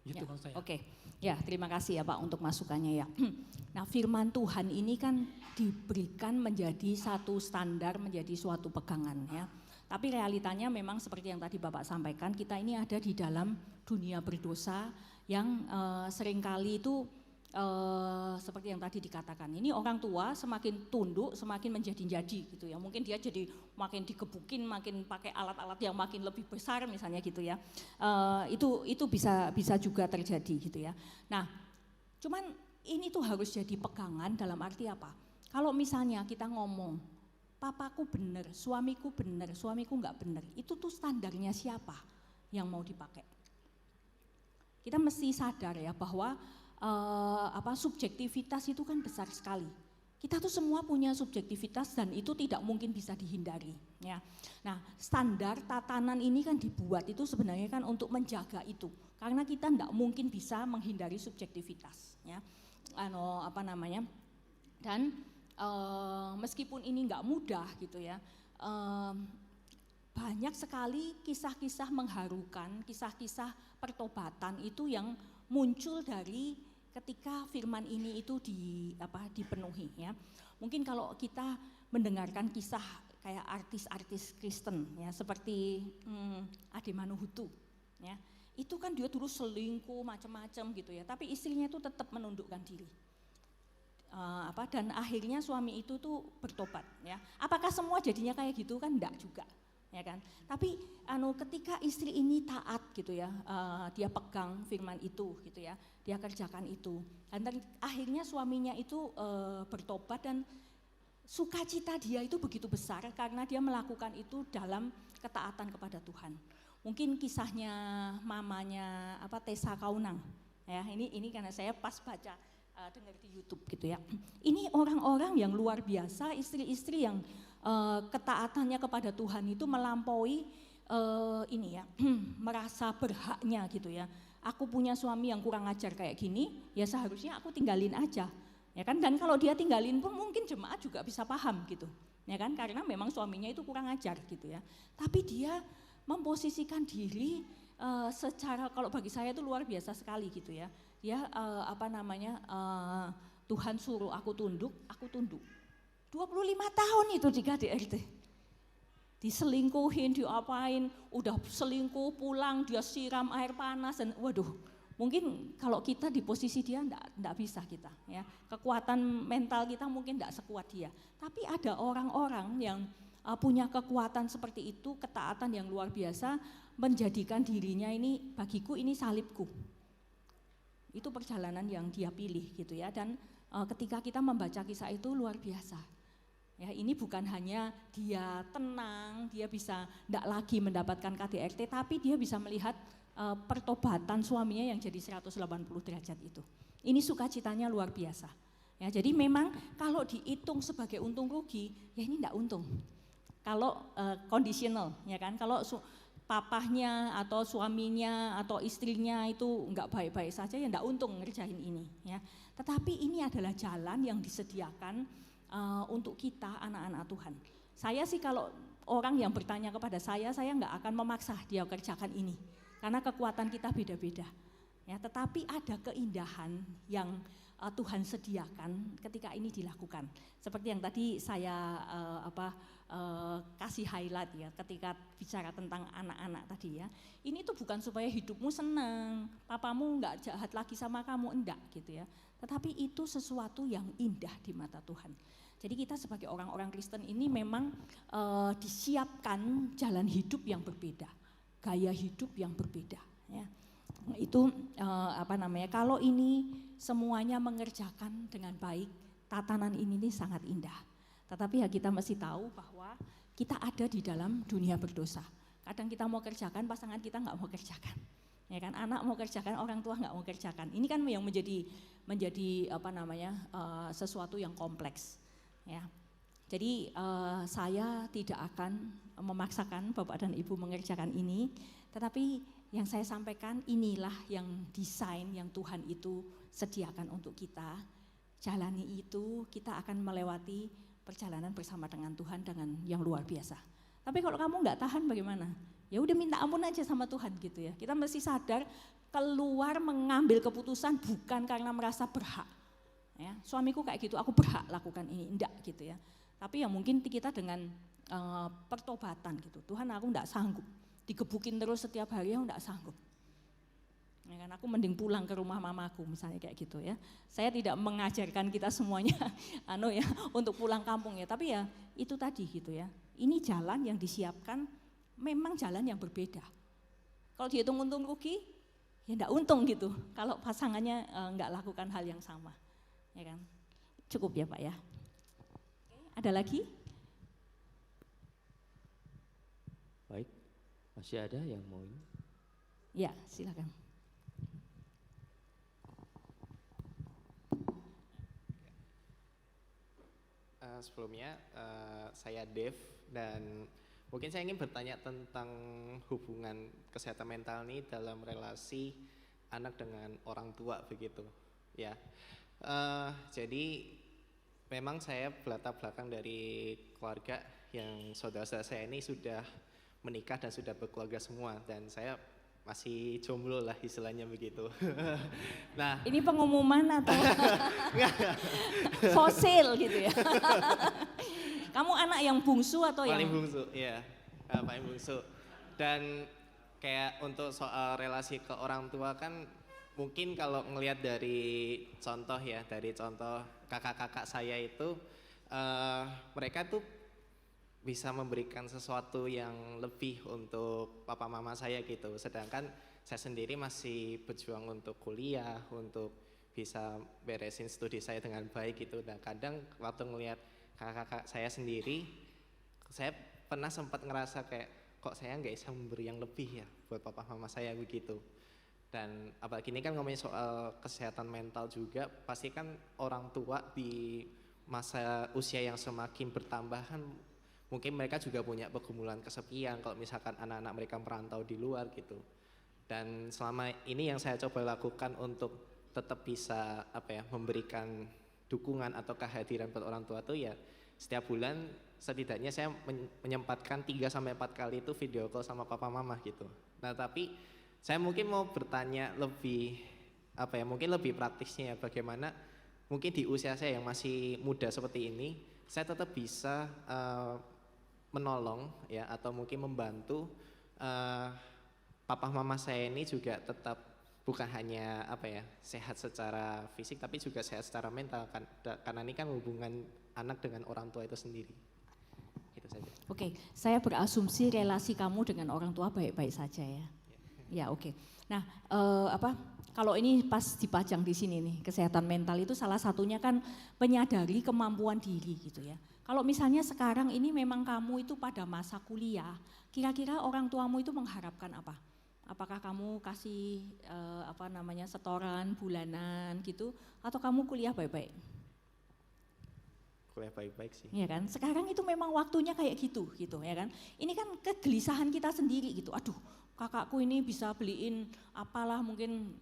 gitu ya. maksud saya. Oke, ya terima kasih ya Pak untuk masukannya ya. Nah firman Tuhan ini kan diberikan menjadi satu standar, menjadi suatu pegangan ya. Tapi realitanya memang seperti yang tadi Bapak sampaikan, kita ini ada di dalam dunia berdosa yang seringkali itu seperti yang tadi dikatakan, ini orang tua semakin tunduk semakin menjadi-jadi gitu ya, mungkin dia jadi makin digebukin, makin pakai alat-alat yang makin lebih besar misalnya gitu ya, itu bisa juga terjadi gitu ya. Nah cuman ini tuh harus jadi pegangan dalam arti apa, kalau misalnya kita ngomong papaku benar, suamiku nggak benar, itu tuh standarnya siapa yang mau dipakai. Kita mesti sadar ya bahwa subjektivitas itu kan besar sekali. Kita tuh semua punya subjektivitas dan itu tidak mungkin bisa dihindari ya. Nah, standar tatanan ini kan dibuat itu sebenarnya kan untuk menjaga itu. Karena kita tidak mungkin bisa menghindari subjektivitas ya. Dan meskipun ini nggak mudah gitu ya. Banyak sekali kisah-kisah mengharukan, kisah-kisah pertobatan itu yang muncul dari ketika firman ini itu dipenuhi ya. Mungkin kalau kita mendengarkan kisah kayak artis-artis Kristen ya seperti Ade Manuhutu ya. Itu kan dia dulu selingkuh macam-macam gitu ya, tapi istrinya itu tetap menundukkan diri. Dan akhirnya suami itu tuh bertobat ya. Apakah semua jadinya kayak gitu kan? Enggak juga. Ya kan, tapi ketika istri ini taat gitu ya, dia pegang firman itu gitu ya, dia kerjakan itu, dan akhirnya suaminya itu bertobat dan sukacita dia itu begitu besar karena dia melakukan itu dalam ketaatan kepada Tuhan. Mungkin kisahnya mamanya Tessa Kaunang ya, ini karena saya pas baca dengar di YouTube gitu ya. Ini orang-orang yang luar biasa, istri-istri yang ketaatannya kepada Tuhan itu melampaui merasa berhaknya gitu ya. Aku punya suami yang kurang ajar kayak gini, ya seharusnya aku tinggalin aja. Ya kan, dan kalau dia tinggalin pun mungkin jemaat juga bisa paham gitu. Ya kan, karena memang suaminya itu kurang ajar gitu ya. Tapi dia memposisikan diri secara, kalau bagi saya itu luar biasa sekali gitu ya. Dia Tuhan suruh aku tunduk, aku tunduk. 25 tahun itu di KDRT. Diselingkuhin, diapain, udah selingkuh pulang, dia siram air panas dan waduh, mungkin kalau kita di posisi dia enggak bisa kita ya. Kekuatan mental kita mungkin enggak sekuat dia. Tapi ada orang-orang yang punya kekuatan seperti itu, ketaatan yang luar biasa, menjadikan dirinya ini, bagiku ini salibku. Itu perjalanan yang dia pilih gitu ya, dan ketika kita membaca kisah itu luar biasa. Ya, ini bukan hanya dia tenang, dia bisa tidak lagi mendapatkan KDRT, tapi dia bisa melihat pertobatan suaminya yang jadi 180 derajat itu. Ini sukacitanya luar biasa. Ya, jadi memang kalau dihitung sebagai untung rugi, ya ini tidak untung. Kalau conditional, ya kan? Kalau papahnya atau suaminya atau istrinya itu enggak baik-baik saja, ya enggak untung ngerjain ini ya. Tetapi ini adalah jalan yang disediakan untuk kita anak-anak Tuhan. Saya sih kalau orang yang bertanya kepada saya enggak akan memaksa dia kerjakan ini. Karena kekuatan kita beda-beda. Ya, tetapi ada keindahan yang Tuhan sediakan ketika ini dilakukan. Seperti yang tadi saya kasih highlight ya ketika bicara tentang anak-anak tadi ya. Ini tuh bukan supaya hidupmu senang, papamu enggak jahat lagi sama kamu, enggak gitu ya. Tetapi itu sesuatu yang indah di mata Tuhan. Jadi kita sebagai orang-orang Kristen ini memang disiapkan jalan hidup yang berbeda, gaya hidup yang berbeda ya. Itu kalau ini semuanya mengerjakan dengan baik, tatanan ini nih sangat indah. Tetapi ya kita mesti tahu bahwa kita ada di dalam dunia berdosa. Kadang kita mau kerjakan, pasangan kita nggak mau kerjakan, ya kan? Anak mau kerjakan, orang tua nggak mau kerjakan. Ini kan yang menjadi sesuatu yang kompleks, ya. Jadi saya tidak akan memaksakan Bapak dan Ibu mengerjakan ini, tetapi yang saya sampaikan inilah yang desain yang Tuhan itu sediakan untuk kita. Jalani itu, kita akan melewati perjalanan bersama dengan Tuhan dengan yang luar biasa. Tapi kalau kamu nggak tahan bagaimana? Ya udah minta ampun aja sama Tuhan gitu ya. Kita mesti sadar keluar mengambil keputusan bukan karena merasa berhak. Ya, suamiku kayak gitu, aku berhak lakukan ini, enggak gitu ya. Tapi ya mungkin kita dengan pertobatan gitu. Tuhan, aku enggak sanggup. Digebukin terus setiap hari, aku enggak sanggup. Ya kan, aku mending pulang ke rumah mamaku misalnya kayak gitu ya. Saya tidak mengajarkan kita semuanya untuk pulang kampung ya, tapi ya itu tadi gitu ya. Ini jalan yang disiapkan memang jalan yang berbeda. Kalau dihitung untung rugi, ya enggak untung gitu. Kalau pasangannya enggak lakukan hal yang sama. Ya kan? Cukup ya Pak ya. Ada lagi? Baik, masih ada yang mau ini? Ya, silakan. Sebelumnya saya Dev dan mungkin saya ingin bertanya tentang hubungan kesehatan mental ini dalam relasi anak dengan orang tua begitu ya. Jadi memang saya berlatar belakang dari keluarga yang saudara-saudara saya ini sudah menikah dan sudah berkeluarga semua dan saya masih jomblo lah istilahnya begitu. Nah, ini pengumuman atau fosil gitu ya? Kamu anak yang bungsu atau paling yang bungsu? Iya, paling bungsu. Dan kayak untuk soal relasi ke orang tua kan mungkin kalau ngelihat dari contoh ya, dari contoh kakak-kakak saya itu mereka tuh bisa memberikan sesuatu yang lebih untuk papa mama saya gitu. Sedangkan saya sendiri masih berjuang untuk kuliah, untuk bisa beresin studi saya dengan baik gitu. Dan kadang waktu ngelihat kakak-kakak saya sendiri, saya pernah sempat ngerasa kayak kok saya nggak bisa memberi yang lebih ya buat papa mama saya begitu. Dan apalagi ini kan ngomongin soal kesehatan mental juga, pasti kan orang tua di masa usia yang semakin bertambahan mungkin mereka juga punya pergumulan kesepian kalau misalkan anak-anak mereka merantau di luar gitu. Dan selama ini yang saya coba lakukan untuk tetap bisa memberikan dukungan atau kehadiran buat orang tua tuh ya setiap bulan setidaknya saya menyempatkan 3-4 kali itu video call sama papa mama gitu. Nah, tapi saya mungkin mau bertanya lebih mungkin lebih praktisnya ya, bagaimana mungkin di usia saya yang masih muda seperti ini saya tetap bisa menolong ya atau mungkin membantu papa mama saya ini juga tetap bukan hanya sehat secara fisik tapi juga sehat secara mental kan, karena ini kan hubungan anak dengan orang tua itu sendiri. Itu saja. Oke, saya berasumsi relasi kamu dengan orang tua baik-baik saja ya. Ya oke. Nah kalau ini pas dipajang di sini nih kesehatan mental itu salah satunya kan menyadari kemampuan diri gitu ya. Kalau misalnya sekarang ini memang kamu itu pada masa kuliah, kira-kira orang tuamu itu mengharapkan apa? Apakah kamu kasih setoran bulanan gitu, atau kamu kuliah baik-baik? kuliah baik-baik sih. Ya kan? Sekarang itu memang waktunya kayak gitu ya kan. Ini kan kegelisahan kita sendiri gitu. Aduh, kakakku ini bisa beliin apalah mungkin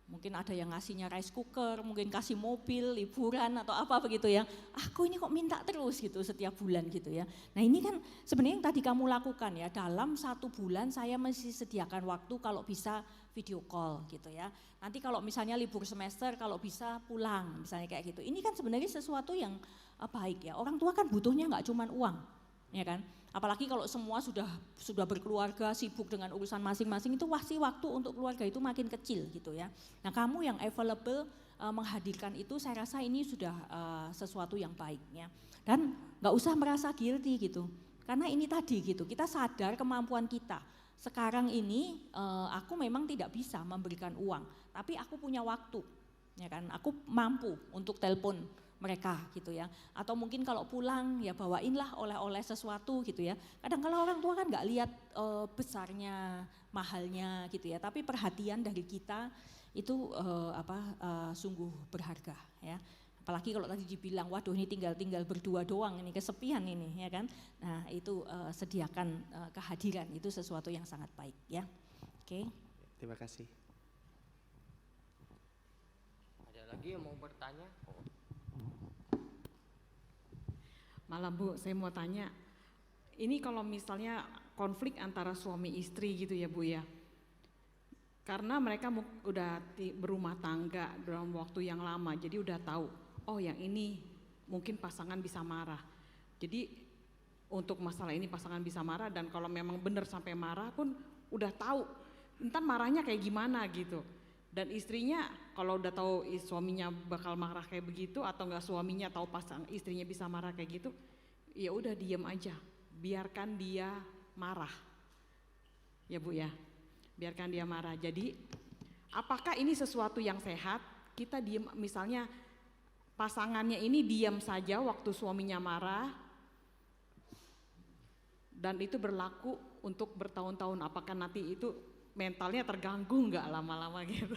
mungkin ada yang ngasihnya rice cooker, mungkin kasih mobil, liburan atau apa begitu ya. Aku ini kok minta terus gitu setiap bulan gitu ya. Nah ini kan sebenarnya yang tadi kamu lakukan ya, dalam 1 bulan saya mesti sediakan waktu kalau bisa video call gitu ya. Nanti kalau misalnya libur semester kalau bisa pulang misalnya kayak gitu. Ini kan sebenarnya sesuatu yang baik ya. Orang tua kan butuhnya nggak cuma uang ya kan. Apalagi kalau semua sudah berkeluarga, sibuk dengan urusan masing-masing, itu pasti waktu untuk keluarga itu makin kecil gitu ya. Nah kamu yang available menghadirkan itu saya rasa ini sudah sesuatu yang baik ya. Dan nggak usah merasa guilty gitu. Karena ini tadi gitu, kita sadar kemampuan kita. Sekarang ini aku memang tidak bisa memberikan uang, tapi aku punya waktu. Ya kan, aku mampu untuk telepon mereka gitu ya, atau mungkin kalau pulang ya bawainlah oleh-oleh sesuatu gitu ya. Kadang kalau orang tua kan nggak lihat besarnya, mahalnya gitu ya, tapi perhatian dari kita itu sungguh berharga ya. Apalagi kalau tadi dibilang, waduh ini tinggal berdua doang, ini kesepian ini ya kan. Nah itu sediakan kehadiran, itu sesuatu yang sangat baik ya. Oke. Terima kasih. Ada lagi yang mau bertanya? Malam Bu, saya mau tanya, ini kalau misalnya konflik antara suami istri gitu ya Bu ya, karena mereka udah berumah tangga dalam waktu yang lama, jadi udah tahu, oh yang ini mungkin pasangan bisa marah. Jadi untuk masalah ini pasangan bisa marah, dan kalau memang benar sampai marah pun udah tahu, entar marahnya kayak gimana gitu. Dan istrinya kalau udah tahu suaminya bakal marah kayak begitu, atau enggak suaminya tahu istrinya bisa marah kayak gitu, ya udah diem aja, biarkan dia marah. Ya Bu ya, biarkan dia marah. Jadi apakah ini sesuatu yang sehat? Kita diem, misalnya pasangannya ini diam saja waktu suaminya marah, dan itu berlaku untuk bertahun-tahun, apakah nanti itu mentalnya terganggu nggak lama-lama gitu?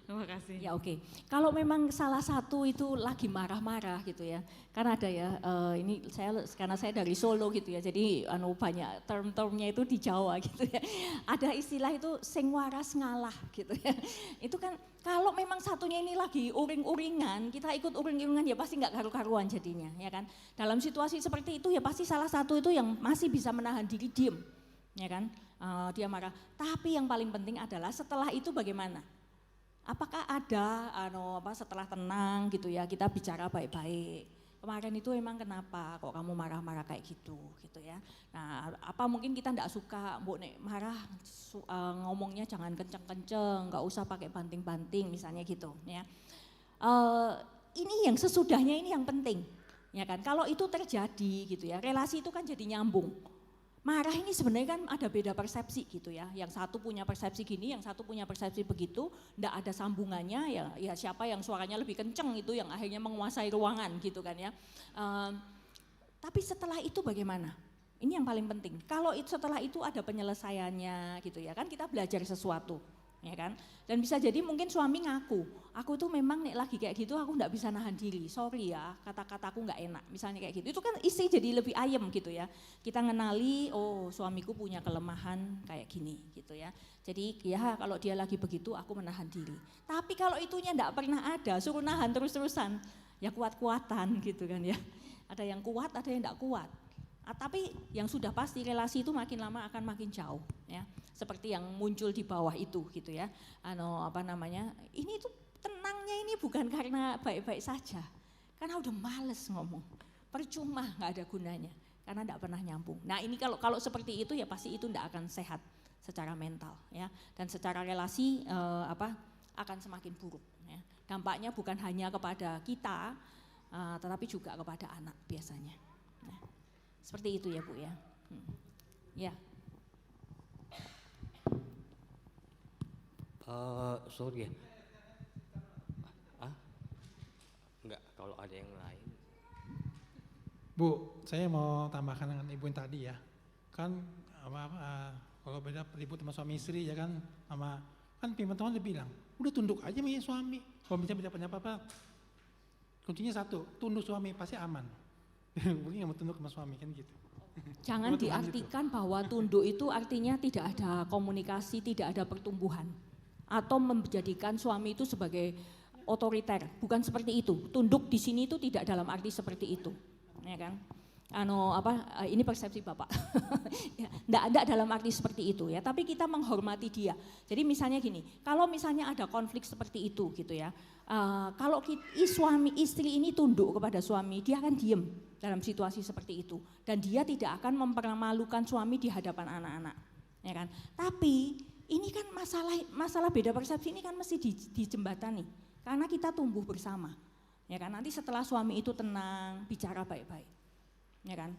Terima kasih. Ya oke. Kalau memang salah satu itu lagi marah-marah gitu ya, karena ada ya ini karena saya dari Solo gitu ya, jadi banyak term-termnya itu di Jawa gitu ya. Ada istilah itu sing waras ngalah gitu ya. Itu kan kalau memang satunya ini lagi uring-uringan, kita ikut uring-uringan ya pasti nggak karu-karuan jadinya ya kan. Dalam situasi seperti itu ya pasti salah satu itu yang masih bisa menahan diri diem ya kan. Dia marah, tapi yang paling penting adalah setelah itu bagaimana? Apakah ada setelah tenang gitu ya, kita bicara baik-baik. Kemarin itu emang kenapa kok kamu marah-marah kayak gitu ya. Nah apa mungkin kita enggak suka, Mbok nek marah ngomongnya jangan kenceng-kenceng, enggak usah pakai banting-banting misalnya gitu ya. Ini yang sesudahnya ini yang penting ya kan. Kalau itu terjadi gitu ya, relasi itu kan jadi nyambung. Marah ini sebenarnya kan ada beda persepsi gitu ya. Yang satu punya persepsi gini, yang satu punya persepsi begitu, enggak ada sambungannya ya siapa yang suaranya lebih kenceng itu yang akhirnya menguasai ruangan gitu kan ya. Tapi setelah itu bagaimana? Ini yang paling penting. Kalau setelah itu ada penyelesaiannya gitu ya kan, kita belajar sesuatu ya kan. Dan bisa jadi mungkin suami ngaku, aku tuh memang nek lagi kayak gitu aku enggak bisa nahan diri, sorry ya kata-kataku enggak enak misalnya kayak gitu. Itu kan istri jadi lebih ayem gitu ya, kita ngenali oh suamiku punya kelemahan kayak gini gitu ya. Jadi ya kalau dia lagi begitu aku menahan diri. Tapi kalau itunya enggak pernah ada, suruh nahan terus-terusan, ya kuat-kuatan gitu kan ya. Ada yang kuat, ada yang enggak kuat. Tapi yang sudah pasti relasi itu makin lama akan makin jauh ya. Seperti yang muncul di bawah itu gitu ya. Ini tuh tenangnya ini bukan karena baik-baik saja. Karena udah males ngomong. Percuma nggak ada gunanya karena enggak pernah nyambung. Nah, ini kalau seperti itu ya pasti itu enggak akan sehat secara mental ya. Dan secara relasi akan semakin buruk ya. Dampaknya bukan hanya kepada kita tetapi juga kepada anak biasanya. Nah, seperti itu ya Bu ya. Ya. Sorry ya. Enggak, kalau ada yang lain. Bu, saya mau tambahkan dengan ibu yang tadi ya. Kan kalau beda ribut sama suami istri ya kan, kan firman Tuhan dia bilang, udah tunduk aja sama suami. Kalau bisa beda pendapat apa, kuncinya satu, tunduk suami pasti aman. Mungkin nggak mau tunduk sama suami kan gitu. Jangan Cuma Tuhan diartikan bahwa tunduk itu artinya tidak ada komunikasi, tidak ada pertumbuhan. Atau menjadikan suami itu sebagai otoriter, bukan seperti itu. Tunduk di sini itu tidak dalam arti seperti itu, ya kan? Ini persepsi Bapak. Ya, enggak dalam arti seperti itu ya, tapi kita menghormati dia. Jadi misalnya gini, kalau misalnya ada konflik seperti itu gitu ya, kalau suami istri ini tunduk kepada suami, dia akan diem dalam situasi seperti itu, dan dia tidak akan mempermalukan suami di hadapan anak-anak, ya kan? Tapi ini kan masalah beda persepsi ini kan mesti dijembatani, karena kita tumbuh bersama, ya kan? Nanti setelah suami itu tenang, bicara baik-baik. Ya kan,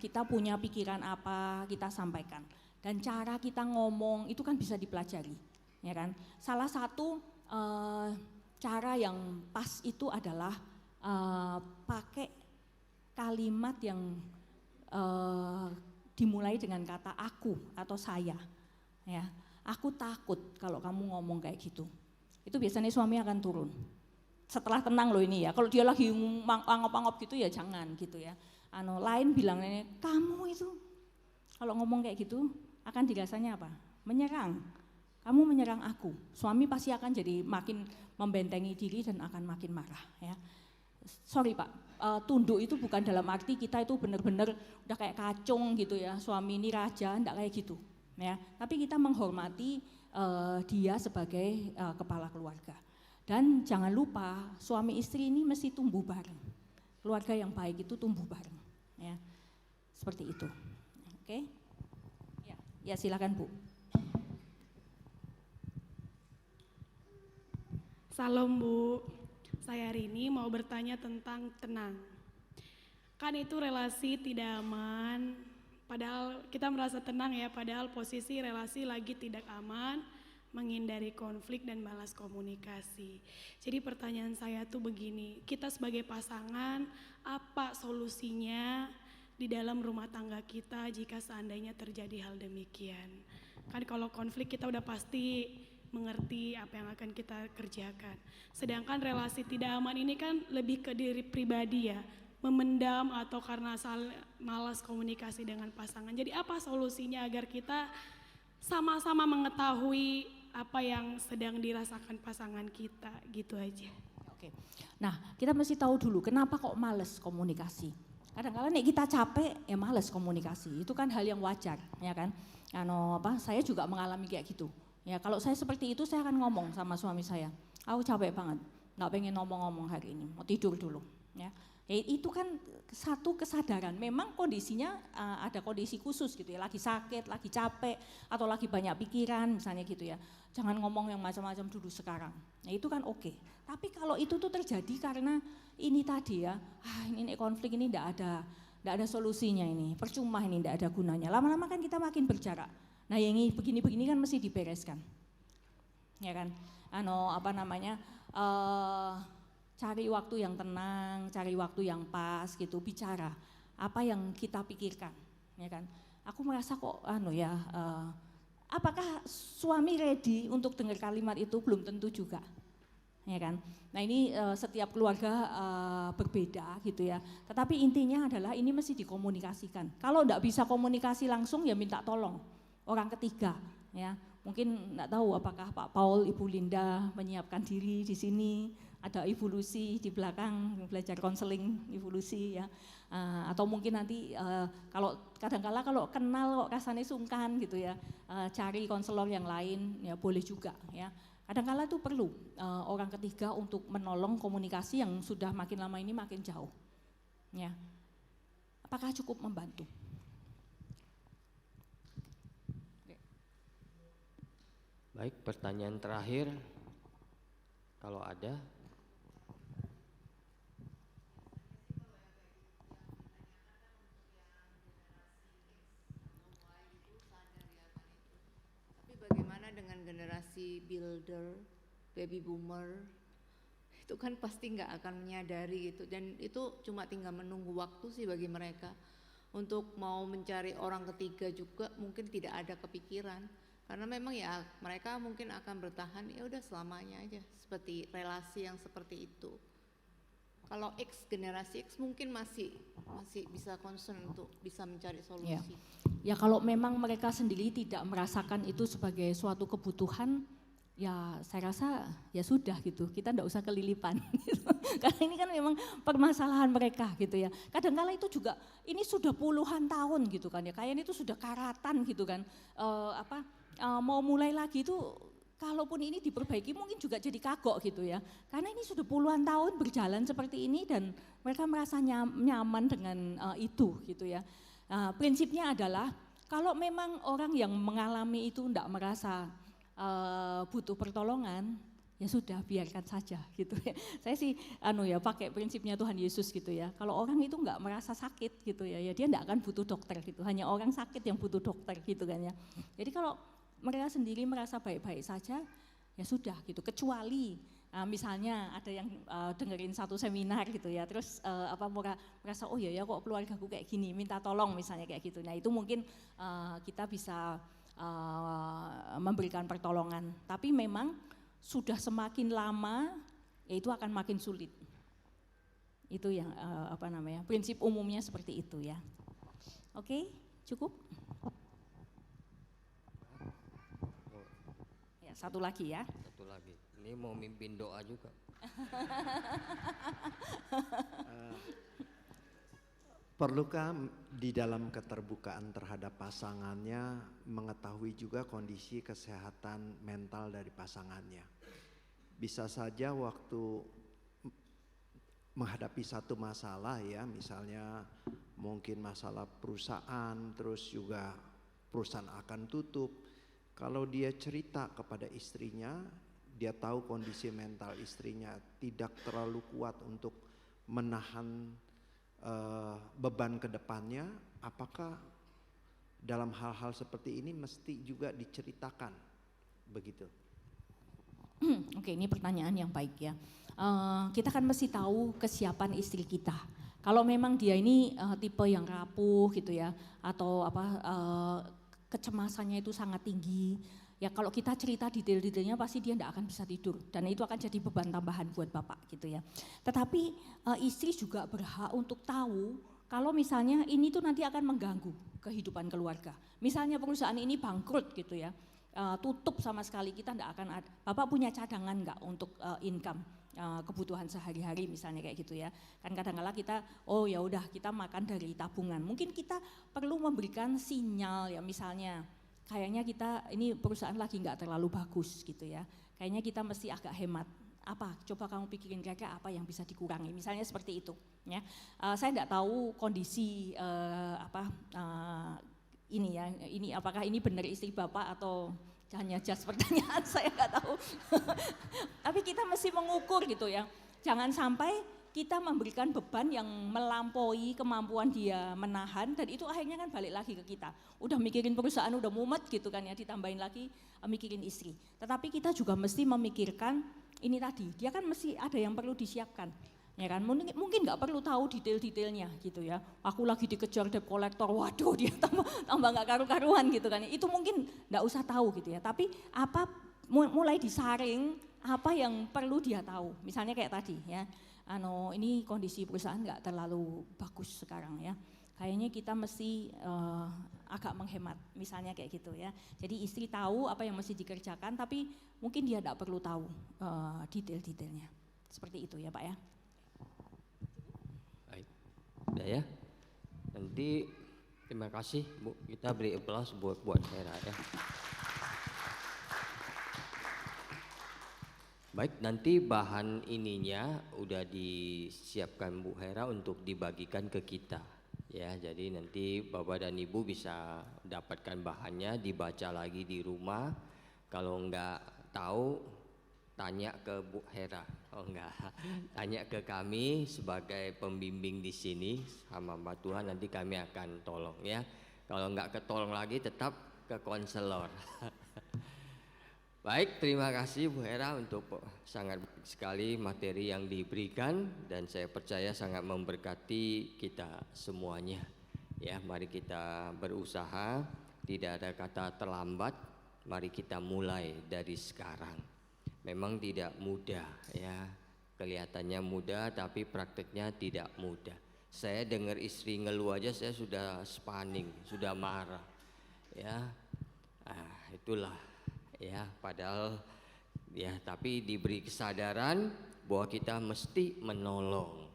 kita punya pikiran apa kita sampaikan, dan cara kita ngomong itu kan bisa dipelajari, ya kan. Salah satu cara yang pas itu adalah pakai kalimat yang dimulai dengan kata aku atau saya, ya. Aku takut kalau kamu ngomong kayak gitu. Itu biasanya suami akan turun. Setelah tenang loh ini ya, kalau dia lagi angop-angop gitu ya jangan gitu ya. Lain bilangnya, kamu itu kalau ngomong kayak gitu akan dirasanya apa? Menyerang, kamu menyerang aku. Suami pasti akan jadi makin membentengi diri dan akan makin marah ya. Sorry Pak, tunduk itu bukan dalam arti kita itu benar-benar udah kayak kacung gitu ya, suami ini raja, enggak kayak gitu ya. Tapi kita menghormati dia sebagai kepala keluarga. Dan jangan lupa suami istri ini mesti tumbuh bareng. Keluarga yang baik itu tumbuh bareng, ya. Seperti itu. Oke? Ya silakan Bu. Salam Bu, saya hari ini mau bertanya tentang tenang. Kan itu relasi tidak aman, padahal kita merasa tenang ya, padahal posisi relasi lagi tidak aman, menghindari konflik dan balas komunikasi. Jadi pertanyaan saya tuh begini, kita sebagai pasangan apa solusinya di dalam rumah tangga kita jika seandainya terjadi hal demikian? Kan kalau konflik kita udah pasti mengerti apa yang akan kita kerjakan. Sedangkan relasi tidak aman ini kan lebih ke diri pribadi ya, memendam atau karena malas komunikasi dengan pasangan. Jadi apa solusinya agar kita sama-sama mengetahui apa yang sedang dirasakan pasangan kita, gitu aja. Oke. Nah, kita mesti tahu dulu kenapa kok males komunikasi. Kadang-kadang nih kita capek ya males komunikasi. Itu kan hal yang wajar, ya kan? Saya juga mengalami kayak gitu. Ya, kalau saya seperti itu saya akan ngomong sama suami saya. Aku capek banget, nggak pengen ngomong-ngomong hari ini, mau tidur dulu, ya. Itu kan satu kesadaran, memang kondisinya ada kondisi khusus gitu ya, lagi sakit, lagi capek, atau lagi banyak pikiran misalnya gitu ya. Jangan ngomong yang macam-macam dulu sekarang, nah itu kan oke. Tapi kalau itu tuh terjadi karena ini tadi ya, ini konflik ini enggak ada solusinya ini, percuma ini enggak ada gunanya. Lama-lama kan kita makin berjarak, nah yang ini begini-begini kan mesti dibereskan. Ya kan, cari waktu yang tenang, cari waktu yang pas gitu, bicara apa yang kita pikirkan, ya kan. Aku merasa kok apakah suami ready untuk dengar kalimat itu, belum tentu juga, ya kan. Nah ini setiap keluarga berbeda gitu ya, tetapi intinya adalah ini mesti dikomunikasikan. Kalau enggak bisa komunikasi langsung ya minta tolong orang ketiga, ya. Mungkin enggak tahu apakah Pak Paul, Ibu Linda menyiapkan diri di sini. Ada Ibu Lucy di belakang belajar konseling Ibu Lucy ya, atau mungkin nanti kalau kadang-kala kalau kenal kok rasanya sungkan gitu ya, cari konselor yang lain ya boleh juga ya. Kadang-kala itu perlu orang ketiga untuk menolong komunikasi yang sudah makin lama ini makin jauh ya. Apakah cukup membantu? Baik, pertanyaan terakhir kalau ada. Bagaimana dengan generasi builder, baby boomer, itu kan pasti nggak akan menyadari gitu, dan itu cuma tinggal menunggu waktu sih bagi mereka untuk mau mencari orang ketiga juga mungkin tidak ada kepikiran, karena memang ya mereka mungkin akan bertahan ya udah selamanya aja seperti relasi yang seperti itu Kalau generasi X mungkin masih bisa concern untuk bisa mencari solusi. Ya kalau memang mereka sendiri tidak merasakan itu sebagai suatu kebutuhan, ya saya rasa ya sudah gitu, kita enggak usah kelilipan gitu. Karena ini kan memang permasalahan mereka gitu ya. Kadang-kala itu juga ini sudah puluhan tahun gitu kan ya, kayaknya itu sudah karatan gitu kan. Mau mulai lagi itu kalaupun ini diperbaiki mungkin juga jadi kagok gitu ya. Karena ini sudah puluhan tahun berjalan seperti ini dan mereka merasa nyaman dengan itu gitu ya. Prinsipnya adalah kalau memang orang yang mengalami itu tidak merasa butuh pertolongan, ya sudah biarkan saja gitu ya. Saya sih pakai prinsipnya Tuhan Yesus gitu ya. Kalau orang itu nggak merasa sakit gitu ya, ya dia nggak akan butuh dokter gitu. Hanya orang sakit yang butuh dokter gitu kan ya. Jadi kalau mereka sendiri merasa baik-baik saja, ya sudah gitu. Kecuali misalnya ada yang dengerin satu seminar gitu ya, terus merasa oh ya kok keluargaku kayak gini, minta tolong misalnya kayak gitu. Nah itu mungkin kita bisa memberikan pertolongan. Tapi memang sudah semakin lama, ya itu akan makin sulit. Itu yang prinsip umumnya seperti itu ya. Oke, cukup. Satu lagi ya. Satu lagi. Ini mau mimpin doa juga. Perlukah di dalam keterbukaan terhadap pasangannya mengetahui juga kondisi kesehatan mental dari pasangannya? Bisa saja waktu menghadapi satu masalah ya, misalnya mungkin masalah perusahaan, terus juga perusahaan akan tutup. Kalau dia cerita kepada istrinya, dia tahu kondisi mental istrinya tidak terlalu kuat untuk menahan beban ke depannya, apakah dalam hal-hal seperti ini mesti juga diceritakan begitu? Oke, ini pertanyaan yang baik ya. Kita kan mesti tahu kesiapan istri kita. Kalau memang dia ini tipe yang rapuh gitu ya, atau kecemasannya itu sangat tinggi, ya kalau kita cerita detail-detailnya pasti dia tidak akan bisa tidur dan itu akan jadi beban tambahan buat bapak gitu ya. Tetapi istri juga berhak untuk tahu kalau misalnya ini tuh nanti akan mengganggu kehidupan keluarga. Misalnya perusahaan ini bangkrut gitu ya, tutup sama sekali, kita tidak akan ada. Bapak punya cadangan nggak untuk income kebutuhan sehari-hari misalnya kayak gitu ya. Kan kadang-kala kita ya udah kita makan dari tabungan. Mungkin kita perlu memberikan sinyal ya, misalnya kayaknya kita ini perusahaan lagi nggak terlalu bagus gitu ya. Kayaknya kita mesti agak hemat. Apa? Coba kamu pikirin kira-kira apa yang bisa dikurangi. Misalnya seperti itu ya. Saya tidak tahu kondisi ini ya. Ini apakah ini benar istri Bapak atau hanya just pertanyaan, saya nggak tahu. Tapi kita mesti mengukur gitu ya. Jangan sampai kita memberikan beban yang melampaui kemampuan dia menahan dan itu akhirnya kan balik lagi ke kita. Udah mikirin perusahaan udah mumet gitu kan ya, ditambahin lagi mikirin istri. Tetapi kita juga mesti memikirkan ini tadi, dia kan mesti ada yang perlu disiapkan. Ya kan, mungkin nggak perlu tahu detail-detailnya gitu ya. Aku lagi dikejar debt collector, waduh dia tambah nggak karu-karuan gitu kan. Itu mungkin nggak usah tahu gitu ya. Tapi mulai disaring apa yang perlu dia tahu. Misalnya kayak tadi ya. Ini kondisi perusahaan nggak terlalu bagus sekarang ya. Kayaknya kita mesti agak menghemat, misalnya kayak gitu ya. Jadi istri tahu apa yang mesti dikerjakan, tapi mungkin dia tidak perlu tahu detail-detailnya. Seperti itu ya Pak ya. Baik, udah ya. Nanti terima kasih Bu, kita beri aplaus buat Hera ya. Baik, nanti bahan ininya udah disiapkan Bu Hera untuk dibagikan ke kita ya. Jadi nanti Bapak dan Ibu bisa dapatkan bahannya, dibaca lagi di rumah. Kalau enggak tahu tanya ke Bu Hera. Oh enggak, tanya ke kami sebagai pembimbing di sini sama Mbak Tuhan, nanti kami akan tolong ya. Kalau enggak ketolong lagi tetap ke konselor. Baik, terima kasih Bu Hera untuk sangat sekali materi yang diberikan dan saya percaya sangat memberkati kita semuanya. Ya, mari kita berusaha, tidak ada kata terlambat, mari kita mulai dari sekarang. Memang tidak mudah ya, Kelihatannya mudah tapi prakteknya tidak mudah. Saya dengar istri ngeluh aja saya sudah spaning, sudah marah. Ya, itulah ya, padahal ya, tapi diberi kesadaran bahwa kita mesti menolong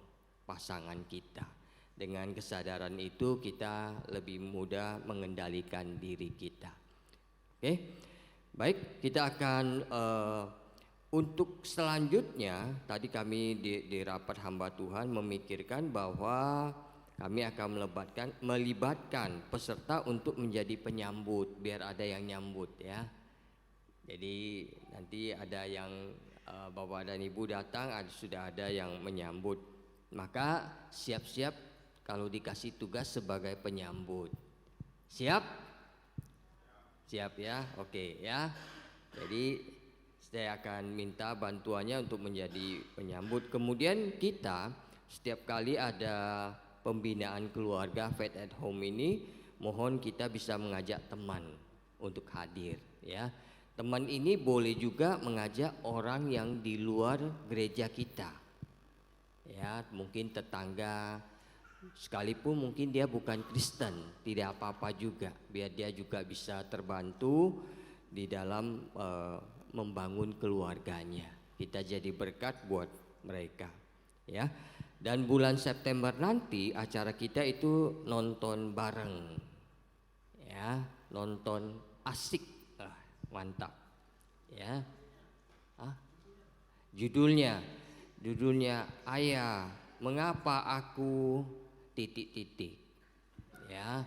pasangan kita. Dengan kesadaran itu kita lebih mudah mengendalikan diri kita. Oke, baik, kita akan untuk selanjutnya, tadi kami di rapat hamba Tuhan memikirkan bahwa kami akan melibatkan peserta untuk menjadi penyambut, biar ada yang nyambut ya. Jadi nanti ada yang Bapak dan Ibu datang, sudah ada yang menyambut. Maka siap-siap kalau dikasih tugas sebagai penyambut. Siap? Siap ya, oke ya. Jadi saya akan minta bantuannya untuk menjadi penyambut. Kemudian kita setiap kali ada pembinaan keluarga Faith at Home ini, mohon kita bisa mengajak teman untuk hadir ya. Teman ini boleh juga mengajak orang yang di luar gereja kita. Ya, mungkin tetangga, sekalipun mungkin dia bukan Kristen, tidak apa-apa juga, biar dia juga bisa terbantu di dalam membangun keluarganya. Kita jadi berkat buat mereka ya. Dan bulan September nanti acara kita itu nonton bareng ya, nonton asik, mantap ya. Judulnya Ayah, mengapa aku titik-titik ya.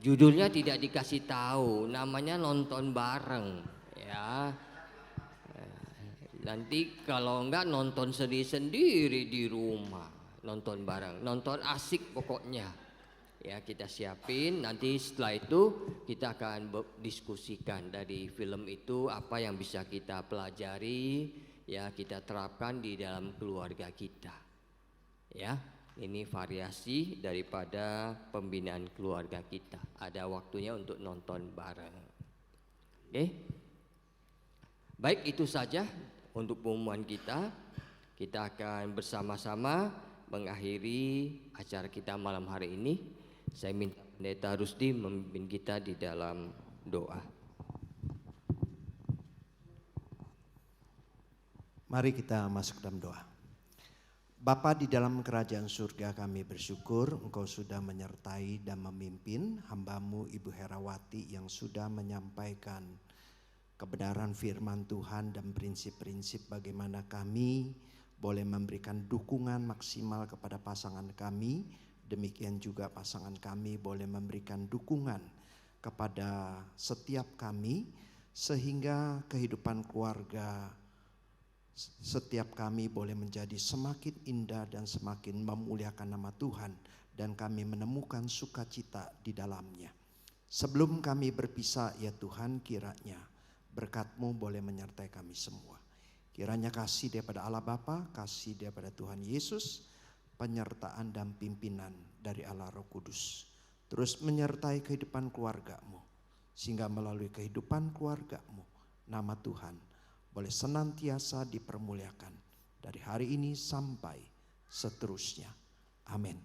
Judulnya tidak dikasih tahu, namanya nonton bareng ya. Nanti kalau enggak nonton sendiri di rumah, nonton bareng, nonton asik pokoknya. Ya, kita siapin, nanti setelah itu kita akan diskusikan dari film itu apa yang bisa kita pelajari, ya kita terapkan di dalam keluarga kita. Ya. Ini variasi daripada pembinaan keluarga kita. Ada waktunya untuk nonton bareng. Oke. Baik, itu saja untuk pengumuman kita. Kita akan bersama-sama mengakhiri acara kita malam hari ini. Saya minta Pendeta Rusdi memimpin kita di dalam doa. Mari kita masuk dalam doa. Bapa di dalam kerajaan surga, kami bersyukur Engkau sudah menyertai dan memimpin hamba-Mu Ibu Herawati yang sudah menyampaikan kebenaran firman Tuhan dan prinsip-prinsip bagaimana kami boleh memberikan dukungan maksimal kepada pasangan kami. Demikian juga pasangan kami boleh memberikan dukungan kepada setiap kami sehingga kehidupan keluarga setiap kami boleh menjadi semakin indah dan semakin memuliakan nama Tuhan, dan kami menemukan sukacita di dalamnya. Sebelum kami berpisah ya Tuhan, kiranya berkat-Mu boleh menyertai kami semua. Kiranya kasih daripada Allah Bapa, kasih daripada Tuhan Yesus, penyertaan dan pimpinan dari Allah Roh Kudus terus menyertai kehidupan keluarga-Mu, sehingga melalui kehidupan keluarga-Mu nama Tuhan boleh senantiasa dipermuliakan dari hari ini sampai seterusnya. Amin.